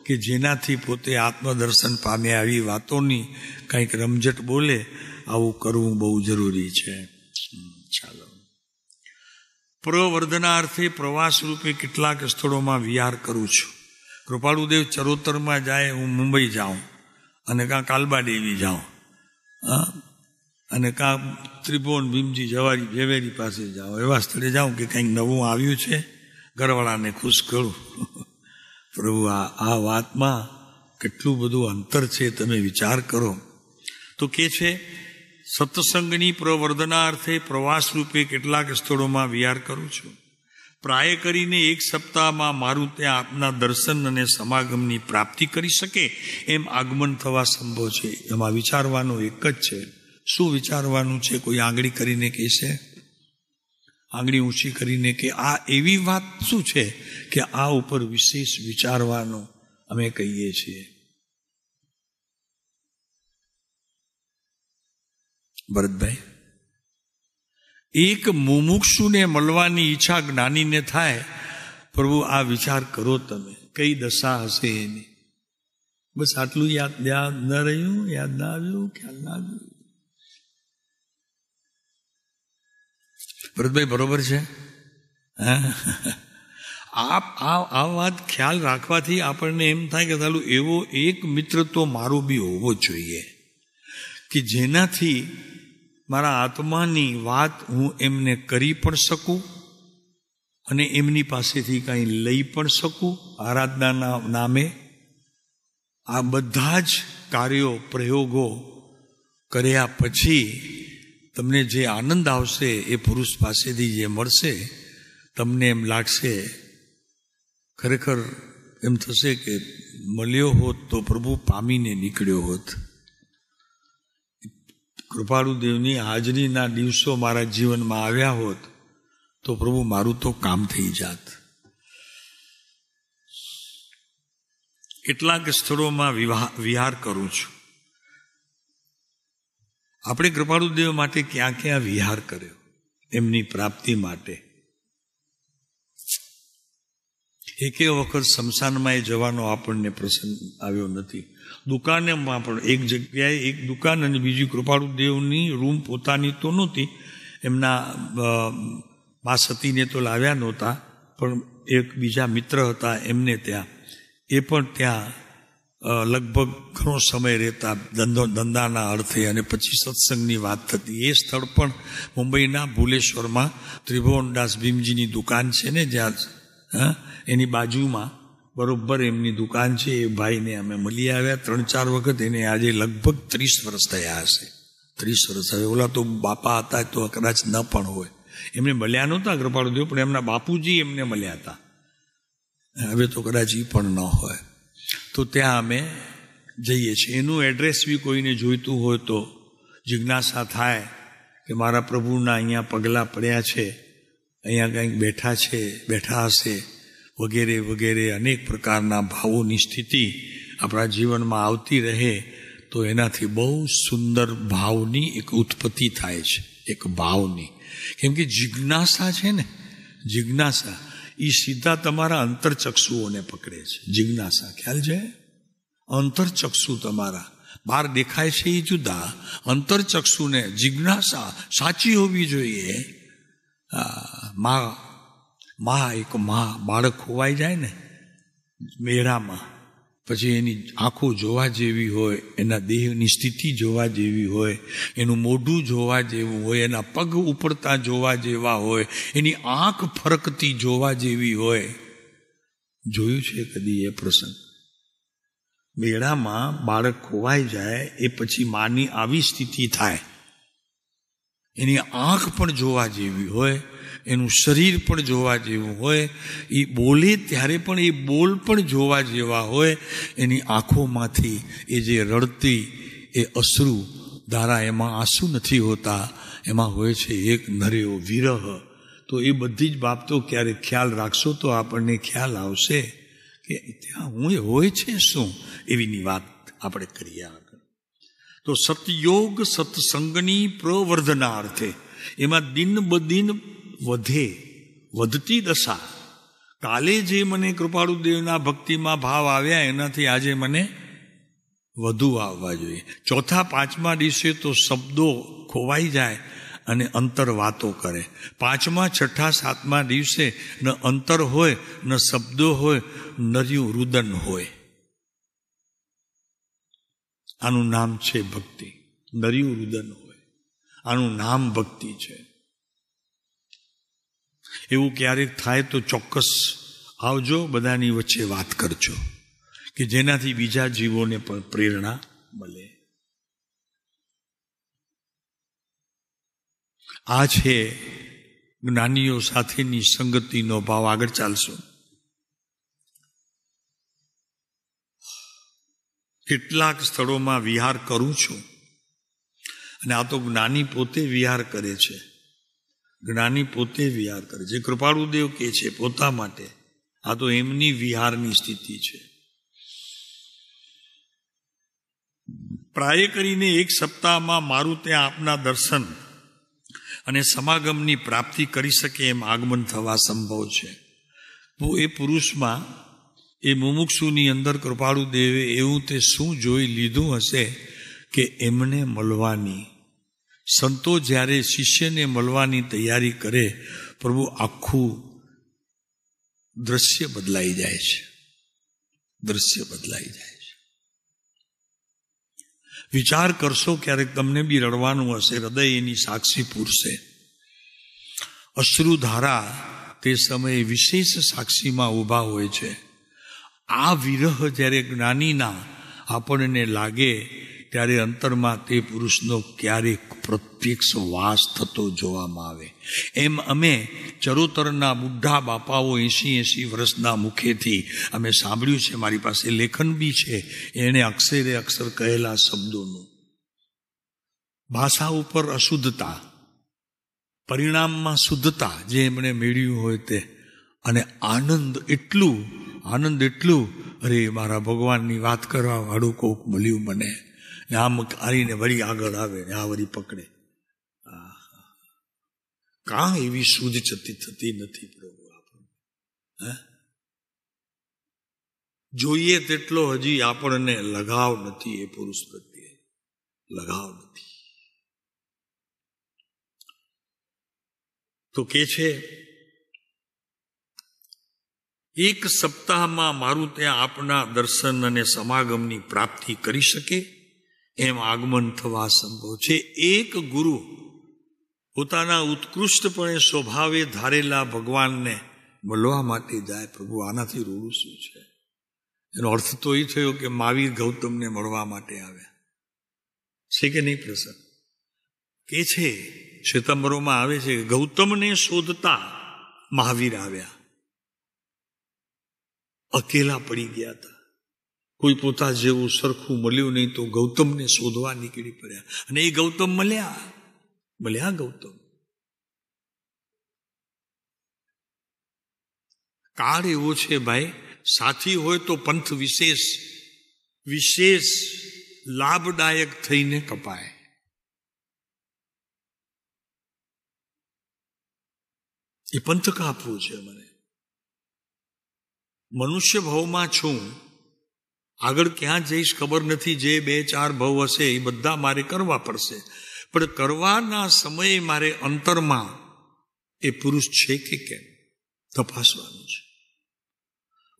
કે જેનાથી પોતે આત્મદર્શન પામે આવી વાતોની કંઈક રમઝટ બોલે, આવું કરવું બહુ જરૂરી છે. ચાલો. પ્રવર્ધનાર્થે પ્રવાસ રૂપે કેટલાક સ્થળોમાં વિહાર કરું છું. કૃપાળુદેવ ચરોતરમાં જાય, હું મુંબઈ જાઉં, અને કાં કાલબાદેવી જાઉં, અને કાં ત્રિભુવન ભીમજી ઝવેરી પાસે જાઉં, એવા સ્થળે જાઉં કે કંઈક નવું આવ્યું છે, ઘરવાળાને ખુશ કરું. પ્રભુ આ વાતમાં કેટલું બધું અંતર છે, તમે વિચાર કરો. તો કે છે, સત્સંગની પ્રવર્ધનાર્થે પ્રવાસ રૂપે કેટલાક સ્થળોમાં વિહાર કરું છું. પ્રાય કરીને 1 સપ્તાહમાં મારું ત્યાં આપના દર્શન અને સમાગમની પ્રાપ્તિ કરી શકે એમ આગમન થવા સંભવ છે. એમાં વિચારવાનું એક જ છે. શું વિચારવાનું છે? કોઈ આંગળી કરીને કહેશે? આંગળી ઊંચી કરીને કે આ એવી વાત શું છે કે આ ઉપર વિશેષ વિચારવાનું અમે કહીએ છીએ. ભરતભાઈ, એક મુમુક્ષુને મળવાની ઈચ્છા જ્ઞાનીને થાય, પ્રભુ આ વિચાર કરો તમે, કઈ દશા હશે એની. બસ આટલું યાદ ન રહ્યું, યાદ ના આવ્યું, ખ્યાલ ના આવ્યું. ભરતભાઈ બરોબર છે. આ વાત ખ્યાલ રાખવાથી આપણને એમ થાય કે ચાલુ એવો એક મિત્ર તો મારો બી હોવો જોઈએ કે જેનાથી મારા આત્માની વાત હું એમને કરી પણ શકું અને એમની પાસેથી કંઈ લઈ પણ શકું આરાધનાના નામે. આ બધા જ કાર્યો પ્રયોગો કર્યા પછી તમને જે આનંદ આવશે એ પુરુષ પાસેથી જે મળશે, તમને એમ લાગશે, ખરેખર એમ થશે કે મળ્યો હોત તો પ્રભુ પામીને નીકળ્યો હોત. કૃપાળુદેવની હાજરીના દિવસો મારા જીવનમાં આવ્યા હોત તો પ્રભુ મારું તો કામ થઈ જાત. કેટલાક સ્થળોમાં વિહાર કરું છું. આપણે કૃપાળુદેવ માટે ક્યાં ક્યાં વિહાર કર્યો એમની પ્રાપ્તિ માટે. એકે વખત સ્મશાનમાં જવાનો આપણને પ્રસંગ આવ્યો નથી. દુકાનેમાં પણ એક જગ્યાએ એક દુકાન અને બીજી કૃપાળુદેવની રૂમ પોતાની તો નહોતી, એમના મા સતીને તો લાવ્યા નહોતા, પણ એક બીજા મિત્ર હતા એમને ત્યાં, એ પણ ત્યાં લગભગ ઘણો સમય રહેતા ધંધાના અર્થે, અને પછી સત્સંગની વાત થતી. એ સ્થળ પણ મુંબઈના ભુલેશ્વરમાં ત્રિભુવનદાસ ભીમજીની દુકાન છે ને, જ્યાં એની બાજુમાં બરોબર એમની દુકાન છે. એ ભાઈને અમે મળી આવ્યા 3-4 વખત. એને આજે લગભગ 30 વર્ષ થયા હશે. 30 વર્ષ. હવે ઓલા તો બાપા હતા તો કદાચ ન પણ હોય. એમને મળ્યા નહોતા કૃપાળુદેવ, પણ એમના બાપુજી એમને મળ્યા હતા. હવે તો કદાચ એ પણ ન હોય. તો ત્યાં અમે જઈએ છીએ. એનું એડ્રેસ બી કોઈને જોઈતું હોય તો જિજ્ઞાસા થાય કે મારા પ્રભુના અહીંયા પગલાં પડ્યા છે, અહીંયા કંઈક બેઠા હશે વગેરે વગેરે અનેક પ્રકારના ભાવોની સ્થિતિ આપણા જીવનમાં આવતી રહે તો એનાથી બહુ સુંદર ભાવની એક ઉત્પત્તિ થાય છે, એક ભાવની. કેમ કે જિજ્ઞાસા છે ને, જિજ્ઞાસા એ સીધા તમારા અંતરચક્ષુઓને પકડે છે. જિજ્ઞાસા ખ્યાલ છે? અંતરચક્ષુ તમારા બહાર દેખાય છે એ જુદા, અંતરચક્ષુને જિજ્ઞાસા સાચી હોવી જોઈએ. એક બાળક ખોવાઈ જાય ને મેળામાં, પછી એની આંખો જોવા જેવી હોય, એના દેહની સ્થિતિ જોવા જેવી હોય, એનું મોઢું જોવા જેવું હોય, એના પગ ઉપડતા જોવા જેવા હોય, એની આંખ ફરકતી જોવા જેવી હોય. જોયું છે કદી એ પ્રસંગ? મેળામાં બાળક ખોવાઈ જાય એ પછી માની આવી સ્થિતિ થાય. એની આંખ પણ જોવા જેવી હોય, એનું શરીર પણ જોવા જેવું હોય, એ બોલે ત્યારે પણ એ બોલ પણ જોવા જેવા હોય. એની આંખોમાંથી એ જે રડતી એ અશ્રુ ધારા, એમાં આંસુ નથી હોતા, એમાં હોય છે એક નર્યો વિરહ. તો એ બધી જ બાબતો ક્યારેક ખ્યાલ રાખશો તો આપણને ખ્યાલ આવશે કે ત્યાં હું હોય છે શું, એવીની વાત આપણે કરીએ આગળ. તો સતયોગ સત્સંગની પ્રવર્ધનાર્થે, એમાં દિન બદિન વધતી દશા. કાલે જે મને કૃપાળુદેવના ભક્તિમાં ભાવ આવ્યા એનાથી આજે મને વધુ આવવા જોઈએ. 4-5 દિવસે તો શબ્દો ખોવાઈ જાય અને અંતર વાતો કરે. 5, 6, 7 દિવસે ન અંતર હોય ન શબ્દો હોય, નર્યું રુદન હોય. આનું નામ છે ભક્તિ. નર્યું રુદન હોય, આનું નામ ભક્તિ છે. એવું ક્યારેક થાય તો ચોક્કસ આવજો, બધાની વચ્ચે વાત કરજો કે જેનાથી બીજા જીવોને પણ પ્રેરણા મળે. આ છે જ્ઞાનીઓ સાથેની સંગતિનો ભાવ. આગળ ચાલશું. કેટલાક સ્થળોમાં વિહાર કરું છું, અને આ તો જ્ઞાની પોતે વિહાર કરે છે. જ્ઞાની પોતે વિહાર કરે છે. કૃપાળુદેવ કે છે પોતા માટે, આ તો એમની વિહારની સ્થિતિ છે. પ્રાય કરીને 1 સપ્તાહમાં મારું ત્યાં આપના દર્શન અને સમાગમની પ્રાપ્તિ કરી શકે એમ આગમન થવા સંભવ છે. તો એ પુરુષમાં, એ મુમુક્ષુની અંદર કૃપાળુદેવે એવું તે શું જોઈ લીધું હશે કે એમને મળવાની, સંતો જ્યારે શિષ્યને મળવાની તૈયારી કરે, પ્રભુ આખું દ્રશ્ય બદલાઈ જાય છે. દ્રશ્ય બદલાઈ જાય છે. વિચાર કરશો, ક્યારેક તમને બી રડવાનું હશે. હૃદય એની સાક્ષી પૂરશે. અશ્રુધારા તે સમયે વિશેષ સાક્ષીમાં ઊભા હોય છે. આ વિરહ જ્યારે જ્ઞાનીના આપણને લાગે, ત્યારે અંતરમાં તે પુરુષનો ક્યારેક પ્રત્યક્ષ વાસ થતો જોવામાં આવે. એમ અમે ચરોતરના બુઢા બાપાઓ 80 વર્ષના મુખેથી અમે સાંભળ્યું છે. મારી પાસે લેખન બી છે, એણે અક્ષરે અક્ષર કહેલા શબ્દોનું. ભાષા ઉપર અશુદ્ધતા, પરિણામમાં શુદ્ધતા જે એમણે મેળવ્યું હોય તે, અને આનંદ એટલું, અરે મારા ભગવાનની વાત કરવા વાળું કોક મળ્યું મને, ને આમ આવીને વળી આગળ આવે ને આ વળી પકડે. કાં એવી શુદ્ધ થતી નથી પ્રભુ આપણને. જોઈએ તેટલો હજી આપણને લગાવ નથી એ પુરુષ પ્રત્યે, લગાવ નથી. તો કે છે 1 સપ્તાહમાં મારું ત્યાં આપના દર્શન અને સમાગમની પ્રાપ્તિ કરી શકે એમ આગમન થવા સંભવ છે. એક ગુરુ પોતાના ઉત્કૃષ્ટપણે સ્વભાવે ધારેલા ભગવાનને મળવા માટે જાય. પ્રભુ આનાથી રૂડું શું છે? એનો અર્થ તો એ થયો કે મહાવીર ગૌતમને મળવા માટે આવ્યા છે કે નહીં? પ્રસંગ કે છે શ્વેતાંબરોમાં આવે છે, ગૌતમને શોધતા મહાવીર આવ્યા. અકેલા પડી ગયા હતા, કોઈ પોતા જેવું સરખું મળ્યું નહીં, તો ગૌતમને શોધવા નીકળી પડ્યા. અને એ ગૌતમ મળ્યા ગૌતમ. કાળ એવો છે ભાઈ, સાથી હોય તો પંથ વિશેષ લાભદાયક થઈને કપાય. એ પંથ કાપવું છે મને. મનુષ્ય ભાવમાં છું, આગળ ક્યાં જઈશ ખબર નથી. જે 2-4 ભાવ હશે એ બધા મારે કરવા પડશે, પણ કરવાના સમયે મારે અંતરમાં એ પુરુષ છે કે કેમ તપાસવાનું છે.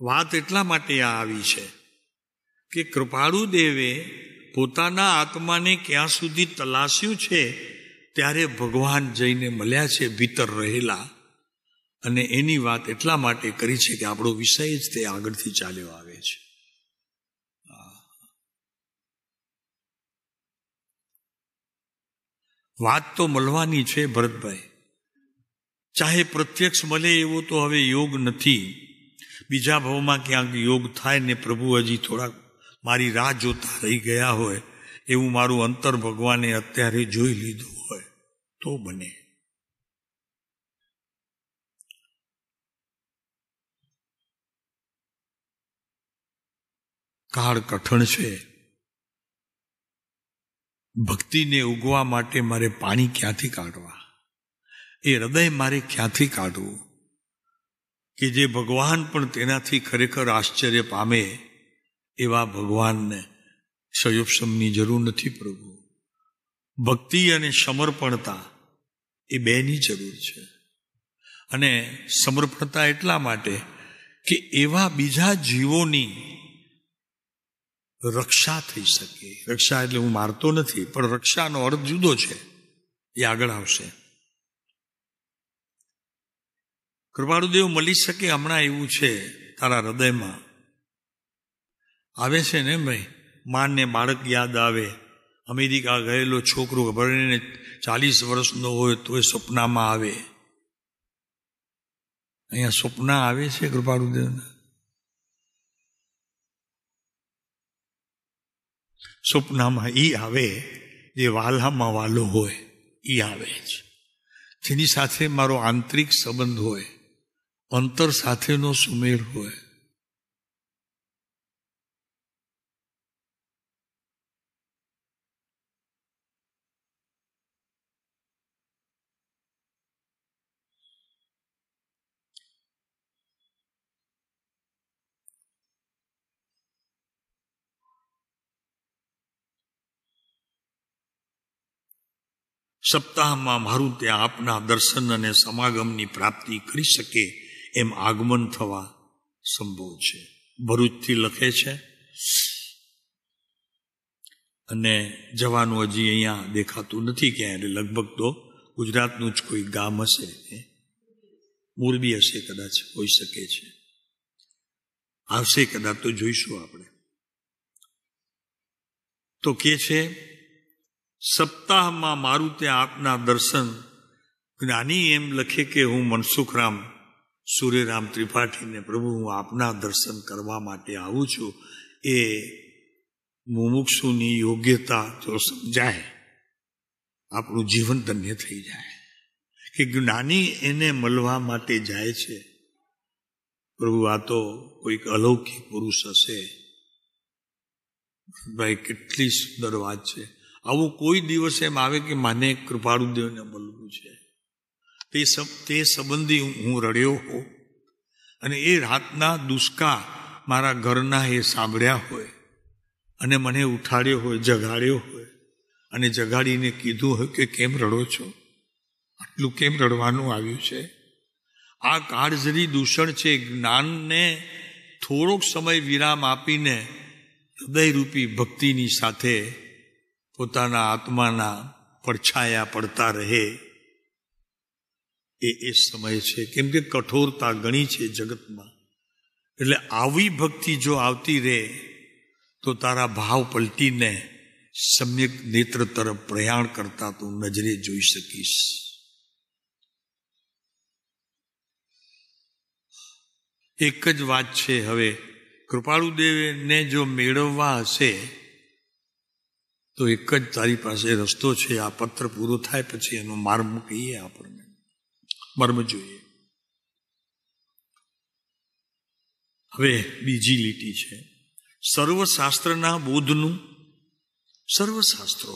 વાત એટલા માટે આ આવી છે કે કૃપાળુ દેવે પોતાના આત્માને ક્યાં સુધી તલાસ્યું છે, ત્યારે ભગવાન જઈને મળ્યા છે ભીતર રહેલા. અને એની વાત એટલા માટે કરી છે કે આપણો વિષય જ તે આગળથી ચાલ્યો આવે છે. વાત તો મળવાની છે ભરતભાઈ, ચાહે પ્રત્યક્ષ મળે એવો તો હવે યોગ નથી. બીજા ભાવમાં ક્યાંક યોગ થાય ને પ્રભુ હજી થોડાક મારી રાહ જોતા રહી ગયા હોય, એવું મારું અંતર ભગવાને અત્યારે જોઈ લીધું હોય તો બને. કાળ કઠણ છે. ભક્તિને ઉગવા માટે મારે પાણી ક્યાંથી કાઢવા? એ હૃદય મારે ક્યાંથી કાઢવું કે જે ભગવાન પણ તેનાથી ખરેખર આશ્ચર્ય પામે એવા ભગવાનને સંયોપસમની જરૂર નથી પ્રભુ. ભક્તિ અને સમર્પણતા એ બેની જરૂર છે. અને સમર્પણતા એટલા માટે કે એવા બીજા જીવોની રક્ષા થઈ શકે. રક્ષા એટલે હું મારતો નથી, પણ રક્ષાનો અર્થ જુદો છે, એ આગળ આવશે. કૃપાળુદેવ મળી શકે હમણાં એવું છે તારા હૃદયમાં આવે છે ને ભાઈ. માને બાળક યાદ આવે. અમેરિકા ગયેલો છોકરો ભણીને 40 વર્ષનો હોય તો એ સપનામાં આવે. અહીંયા સપના આવે છે કૃપાળુદેવના. સપનામાં ઈ આવે જે વાલામાં વાલો હોય, ઈ આવે છે. જેની સાથે મારો આંતરિક સંબંધ હોય, અંતર સાથેનો સુમેળ હોય. સપ્તાહમાં મારું ત્યાં આપના દર્શન અને સમાગમની પ્રાપ્તિ કરી શકે એમ આગમન થવા સંભવ છે. ભરૂચથી લખે છે અને જવાનું હજી અહીંયા દેખાતું નથી ક્યાંય, એટલે લગભગ તો ગુજરાતનું જ કોઈ ગામ હશે, મોરબી હશે કદાચ, હોઈ શકે છે. આવશે કદાચ તો જોઈશું આપણે. તો કે છે સપ્તાહમાં મારું ત્યાં આપના દર્શન. જ્ઞાની એમ લખે કે હું મનસુખરામ સૂર્યરામ ત્રિપાઠીને પ્રભુ હું આપના દર્શન કરવા માટે આવું છું. એ મુમુક્ષુની યોગ્યતા જો સમજાય, આપણું જીવન ધન્ય થઈ જાય. કે જ્ઞાની એને મળવા માટે જાય છે. પ્રભુ આ તો કોઈક અલૌકિક પુરુષ હશે. ભાઈ કેટલી સુંદર વાત છે. આવું કોઈ દિવસ એમ આવે કે માને કૃપાળુદેવને મળવું છે. તે સંબંધી હું રડ્યો હો અને એ રાતના દુષ્કા મારા ઘરના એ સાંભળ્યા હોય અને મને ઉઠાડ્યો હોય, જગાડ્યો હોય અને જગાડીને કીધું હોય કે કેમ રડો છો, આટલું કેમ રડવાનું આવ્યું છે. આ કાળઝરી દૂષણ છે. જ્ઞાનને થોડોક સમય વિરામ આપીને હૃદયરૂપી ભક્તિની સાથે પોતાના આત્માના પડછાયા પડતા રહે એ સમય છે. કેમ કે કઠોરતા ઘણી છે જગતમાં. એટલે આવી ભક્તિ જો આવતી રહે તો તારા ભાવ પલટીને સમ્યક નેત્ર તરફ પ્રયાણ કરતા તું નજરે જોઈ શકીશ. એક જ વાત છે. હવે કૃપાળુદેવને જો મેળવવા હશે તો એક જ તારી પાસે રસ્તો છે. આ પત્ર પૂરો થાય પછી એનો મર્મ કહીએ, આપણને મર્મ જોઈએ. હવે બીજી લીટી છે સર્વશાસ્ત્રના બોધનું. સર્વશાસ્ત્રો,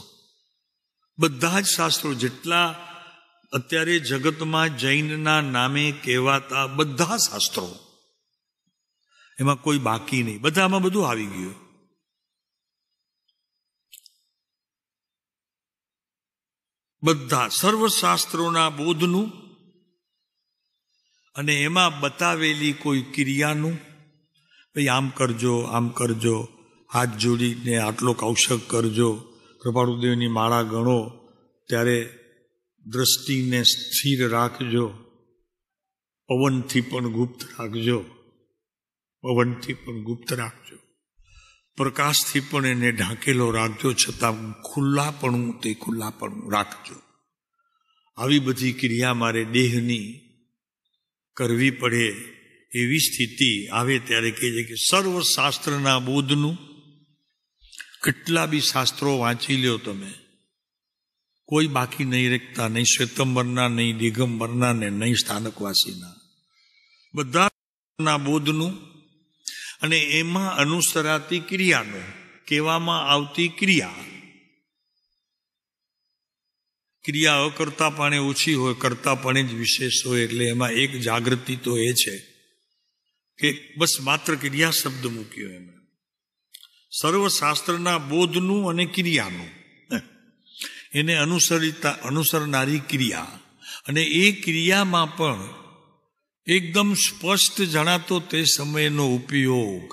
બધા જ શાસ્ત્રો જેટલા અત્યારે જગતમાં જૈનના નામે કહેવાતા બધા શાસ્ત્રો, એમાં કોઈ બાકી નહીં, બધામાં બધું આવી ગયું. બધા સર્વશાસ્ત્રોના બોધનું અને એમાં બતાવેલી કોઈ ક્રિયાનું. ભાઈ આમ કરજો, આમ કરજો, હાથ જોડીને આટલો કૌશક કરજો, કૃપાળુદેવની માળા ગણો, ત્યારે દ્રષ્ટિને સ્થિર રાખજો, પવનથી પણ ગુપ્ત રાખજો, પવનથી પણ ગુપ્ત રાખજો, પ્રકાશથી પણ એને ઢાંકેલો રાખજો, છતાં ખુલ્લાપણું રાખજો. આવી બધી ક્રિયા મારે દેહની કરવી પડે એવી સ્થિતિ આવે ત્યારે કહે છે કે સર્વશાસ્ત્રના બોધનું. કેટલા બી શાસ્ત્રો વાંચી લ્યો તમે, કોઈ બાકી નહીં રહેતા, નહીં શ્વેતંબરના, નહીં દિગંબરના ને નહીં સ્થાનકવાસીના. બધા બોધનું અને એમાં અનુસરાતી ક્રિયાનું, કહેવામાં આવતી ક્રિયા. ક્રિયા અકર્તાપણે ઓછી હોય, કર્તાપણે જ વિશેષ હોય. એટલે એમાં એક જાગૃતિ તો એ છે કે બસ માત્ર ક્રિયા શબ્દ મૂક્યો એમાં. સર્વશાસ્ત્રના બોધનું અને ક્રિયાનું, એને અનુસરનારી ક્રિયા. અને એ ક્રિયામાં પણ એકદમ સ્પષ્ટ જણાતો તે સમયનો ઉપયોગ,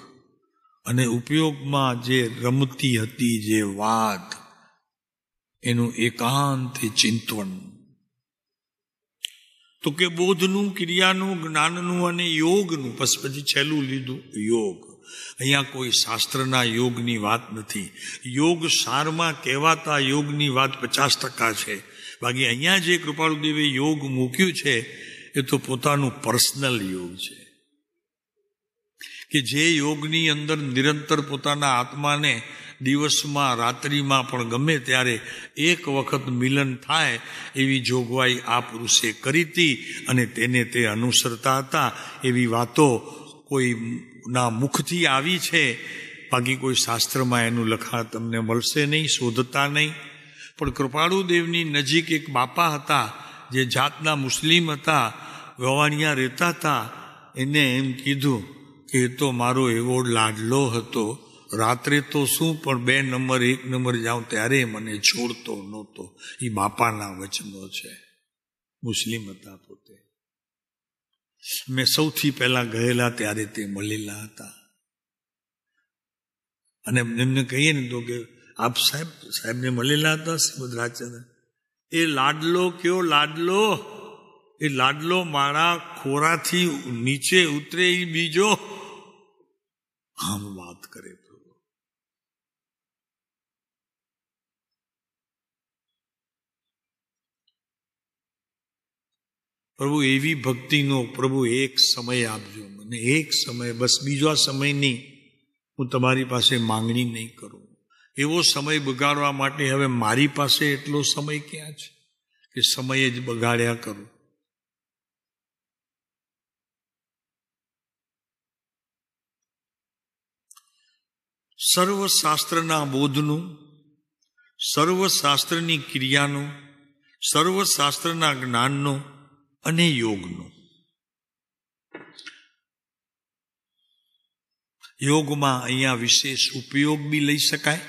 અને ઉપયોગમાં જે રમતી હતી જે વાત, એનું એકાંત ચિંતન. તો કે બોધનું, ક્રિયાનું, જ્ઞાનનું અને યોગનું. પછી છેલ્લું લીધું યોગ. અહીંયા કોઈ શાસ્ત્રના યોગની વાત નથી. યોગ સારમાં કહેવાતા યોગની વાત 50% છે. બાકી અહીંયા જે કૃપાળુદેવે યોગ મૂક્યું છે એ તો પોતાનું પર્સનલ યોગ છે, કે જે યોગની અંદર નિરંતર પોતાના આત્માને દિવસમાં રાત્રિમાં પણ ગમે ત્યારે એક વખત મિલન થાય એવી જોગવાઈ આ પુરુષે કરી હતી અને તેને તે અનુસરતા હતા. એવી વાતો કોઈના મુખથી આવી છે, બાકી કોઈ શાસ્ત્રમાં એનું લખાણ તમને મળશે નહીં, શોધતા નહીં. પણ કૃપાળુદેવની નજીક એક બાપા હતા જે જાતના મુસ્લિમ હતા, ગવાણિયા રહેતા હતા. એને એમ કીધું કે એ તો મારો એવો લાડલો હતો, રાત્રે તો શું પણ 2 નંબર 1 નંબર જાઉં ત્યારે મને છોડતો નહોતો. એ બાપાના વચનો છે. મુસ્લિમ હતા પોતે. મેં સૌથી પહેલા ગયેલા ત્યારે તે મળેલા હતા. અને એમને કહીએ ને તો કે આપ સાહેબને મળેલા હતા શ્રીમદ રાજચંદ્ર. એ લાડલો કયો લાડલો? એ લાડલો મારા ખોરાથી નીચે ઉતરે એ બીજો. આમ વાત કરે પ્રભુ. પ્રભુ એવી ભક્તિનો પ્રભુ એક સમય આપજો મને, એક સમય, બસ બીજો સમયની હું તમારી પાસે માંગણી નહીં કરું. એવો સમય બગાડવા માટે હવે મારી પાસે એટલો સમય ક્યાં છે કે સમય જ બગાડ્યા કરું. સર્વશાસ્ત્રના બોધનું, સર્વશાસ્ત્રની ક્રિયાનું, સર્વશાસ્ત્રના જ્ઞાનનું અને યોગનું. યોગમાં અહીંયા વિશેષ ઉપયોગ બી લઈ શકાય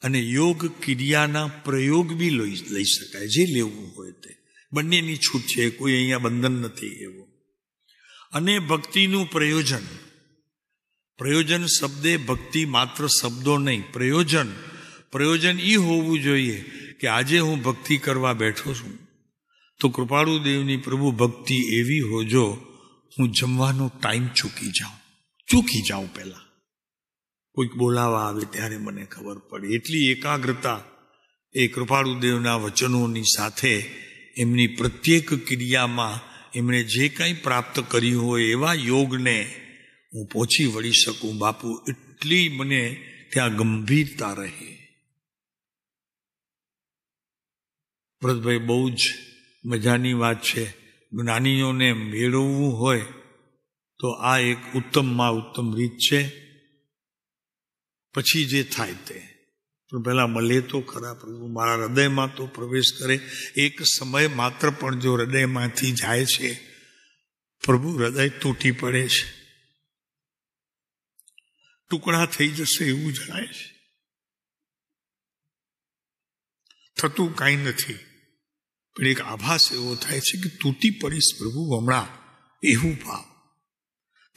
અને યોગ ક્રિયાના પ્રયોગ બી લઈ શકાય, જે લેવું હોય તે. બંનેની છૂટ છે, કોઈ અહીંયા બંધન નથી એવું. અને ભક્તિનું પ્રયોજન. પ્રયોજન શબ્દે ભક્તિ માત્ર શબ્દો નહીં, પ્રયોજન એ હોવું જોઈએ કે આજે હું ભક્તિ કરવા બેઠો છું તો કૃપાળુદેવની પ્રભુ ભક્તિ એવી હોજો હું જમવાનો ટાઈમ ચૂકી જાઉં પહેલા. કોઈક બોલાવા આવે ત્યારે મને ખબર પડે. એટલી એકાગ્રતા એ કૃપાળુદેવના વચનોની સાથે એમની પ્રત્યેક ક્રિયામાં એમણે જે કંઈ પ્રાપ્ત કર્યું હોય એવા યોગને હું પહોંચી વળી શકું. બાપુ, એટલી મને ત્યાં ગંભીરતા રહે. ભરતભાઈ, બહુ જ મજાની વાત છે. જ્ઞાનીઓને મેળવવું હોય તો આ એક ઉત્તમમાં ઉત્તમ રીત છે. પછી જે થાય તે પણ પહેલા મળે તો ખરા પ્રભુ, મારા હૃદયમાં તો પ્રવેશ કરે. એક સમય માત્ર પણ જો હૃદયમાંથી જાય છે પ્રભુ, હૃદય તૂટી પડે છે, ટુકડા થઈ જશે એવું જણાય છે. થતું કાંઈ નથી, પણ એક આભાસ એવો થાય છે કે તૂટી પડીશ પ્રભુ હમણાં, એવું ભાવ.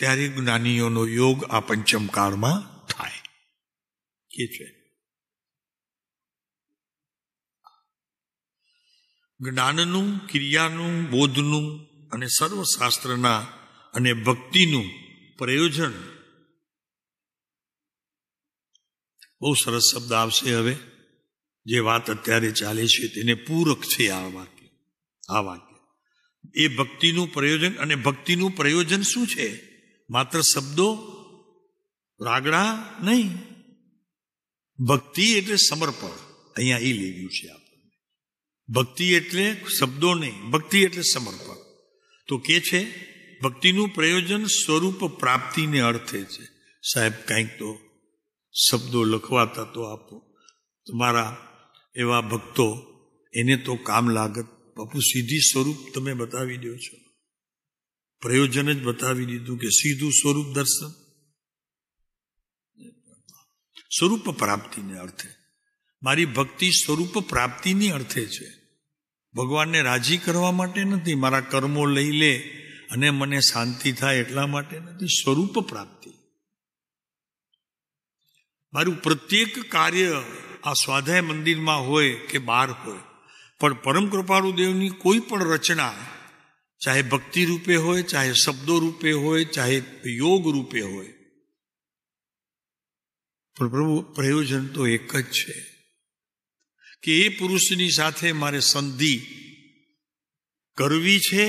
ત્યારે જ્ઞાનીઓનો યોગ આ પંચમકાળમાં થાય કે છે. જ્ઞાનનું, ક્રિયાનું, બોધનું અને સર્વશાસ્ત્રના અને ભક્તિનું પ્રયોજન. બહુ સરસ શબ્દ આવશે હવે. જે વાત અત્યારે ચાલે છે તેને પૂરક છે આ વાક્ય. એ ભક્તિનું પ્રયોજન. અને ભક્તિનું પ્રયોજન શું છે? માત્ર શબ્દો, રાગડા નહીં. ભક્તિ એટલે સમર્પણ. અહીંયા એ લેવ્યું છે આપણને. ભક્તિ એટલે શબ્દો નહીં, ભક્તિ એટલે સમર્પણ. તો કે છે ભક્તિનું પ્રયોજન સ્વરૂપ પ્રાપ્તિને અર્થે છે. સાહેબ, કંઈક તો શબ્દો લખવાતા તો આપો. તમારા એવા ભક્તો, એને તો કામ લાગત. બાપુ, સીધી સ્વરૂપ તમે બતાવી દો છો. પ્રયોજન જ બતાવી દીધું કે સીધું સ્વરૂપ દર્શન. સ્વરૂપ પ્રાપ્તિને અર્થે. મારી ભક્તિ સ્વરૂપ પ્રાપ્તિની અર્થે છે. ભગવાનને રાજી કરવા માટે નથી, મારા કર્મો લઈ લે અને મને શાંતિ થાય એટલા માટે નથી. સ્વરૂપ પ્રાપ્તિ. મારું પ્રત્યેક કાર્ય આ સ્વાધ્યાય મંદિરમાં હોય કે બહાર હોય, પણ પરમ કૃપાળુદેવની કોઈ પણ રચના, ચાહે ભક્તિ રૂપે હોય, ચાહે શબ્દો રૂપે હોય, ચાહે યોગ રૂપે હોય, પણ પ્રભુ પ્રયોજન તો એક જ છે કે એ પુરુષની સાથે મારે સંધિ કરવી છે,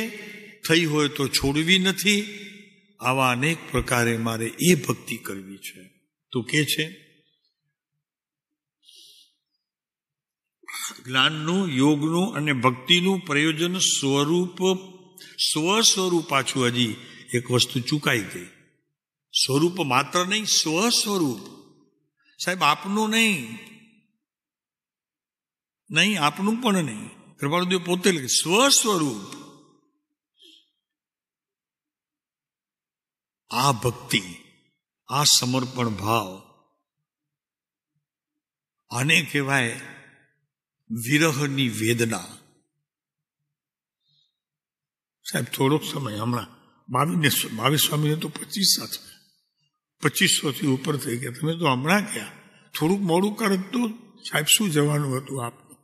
થઈ હોય તો છોડવી નથી. આવા અનેક પ્રકારે મારે એ ભક્તિ કરવી છે. તો કે છે જ્ઞાનનું, યોગનું અને ભક્તિનું પ્રયોજન સ્વસ્વરૂપ પાછું હજી એક વસ્તુ ચૂકાઈ ગઈ. સ્વરૂપ માત્ર નહીં, સ્વસ્વરૂપ. સાહેબ આપનું નહીં, આપનું પણ નહીં. કૃપાળુદેવ પોતે લખે સ્વસ્વરૂપ. આ ભક્તિ, આ સમર્પણ ભાવ, આને કહેવાય વિરહની વેદના. સાહેબ થોડોક સમય હમણાં 22 સ્વામીને તો 2500થી ઉપર થઈ ગયા. તમે તો હમણાં ગયા, થોડુંક મોડું કરત તો સાહેબ શું જવાનું હતું આપનું.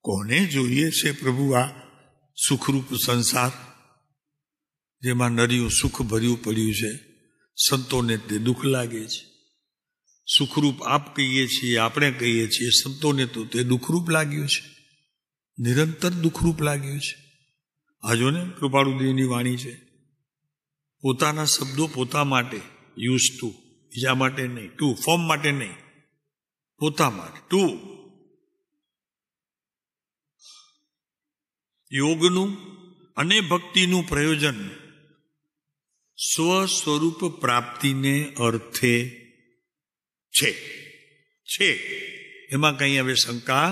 કોને જોઈએ છે પ્રભુ આ સુખરૂપ સંસાર જેમાં નરિયું સુખ ભર્યું પડ્યું છે? સંતોને તે દુઃખ લાગે છે. સુખરૂપ આપ કહીએ છીએ, આપણે કહીએ છીએ, સંતોને તો તે દુઃખરૂપ લાગ્યું છે, નિરંતર દુઃખરૂપ લાગ્યું છે. આજો ને કૃપાળુદેવની વાણી છે, પોતાના શબ્દો પોતા માટે યુઝ ટુ, બીજા માટે નહીં, ટુ ફોર્મ માટે નહીં, પોતા માટે ટુ. યોગનું અને ભક્તિનું પ્રયોજન સ્વ સ્વરૂપ પ્રાપ્તિને અર્થે છે. એમાં કંઈ હવે શંકા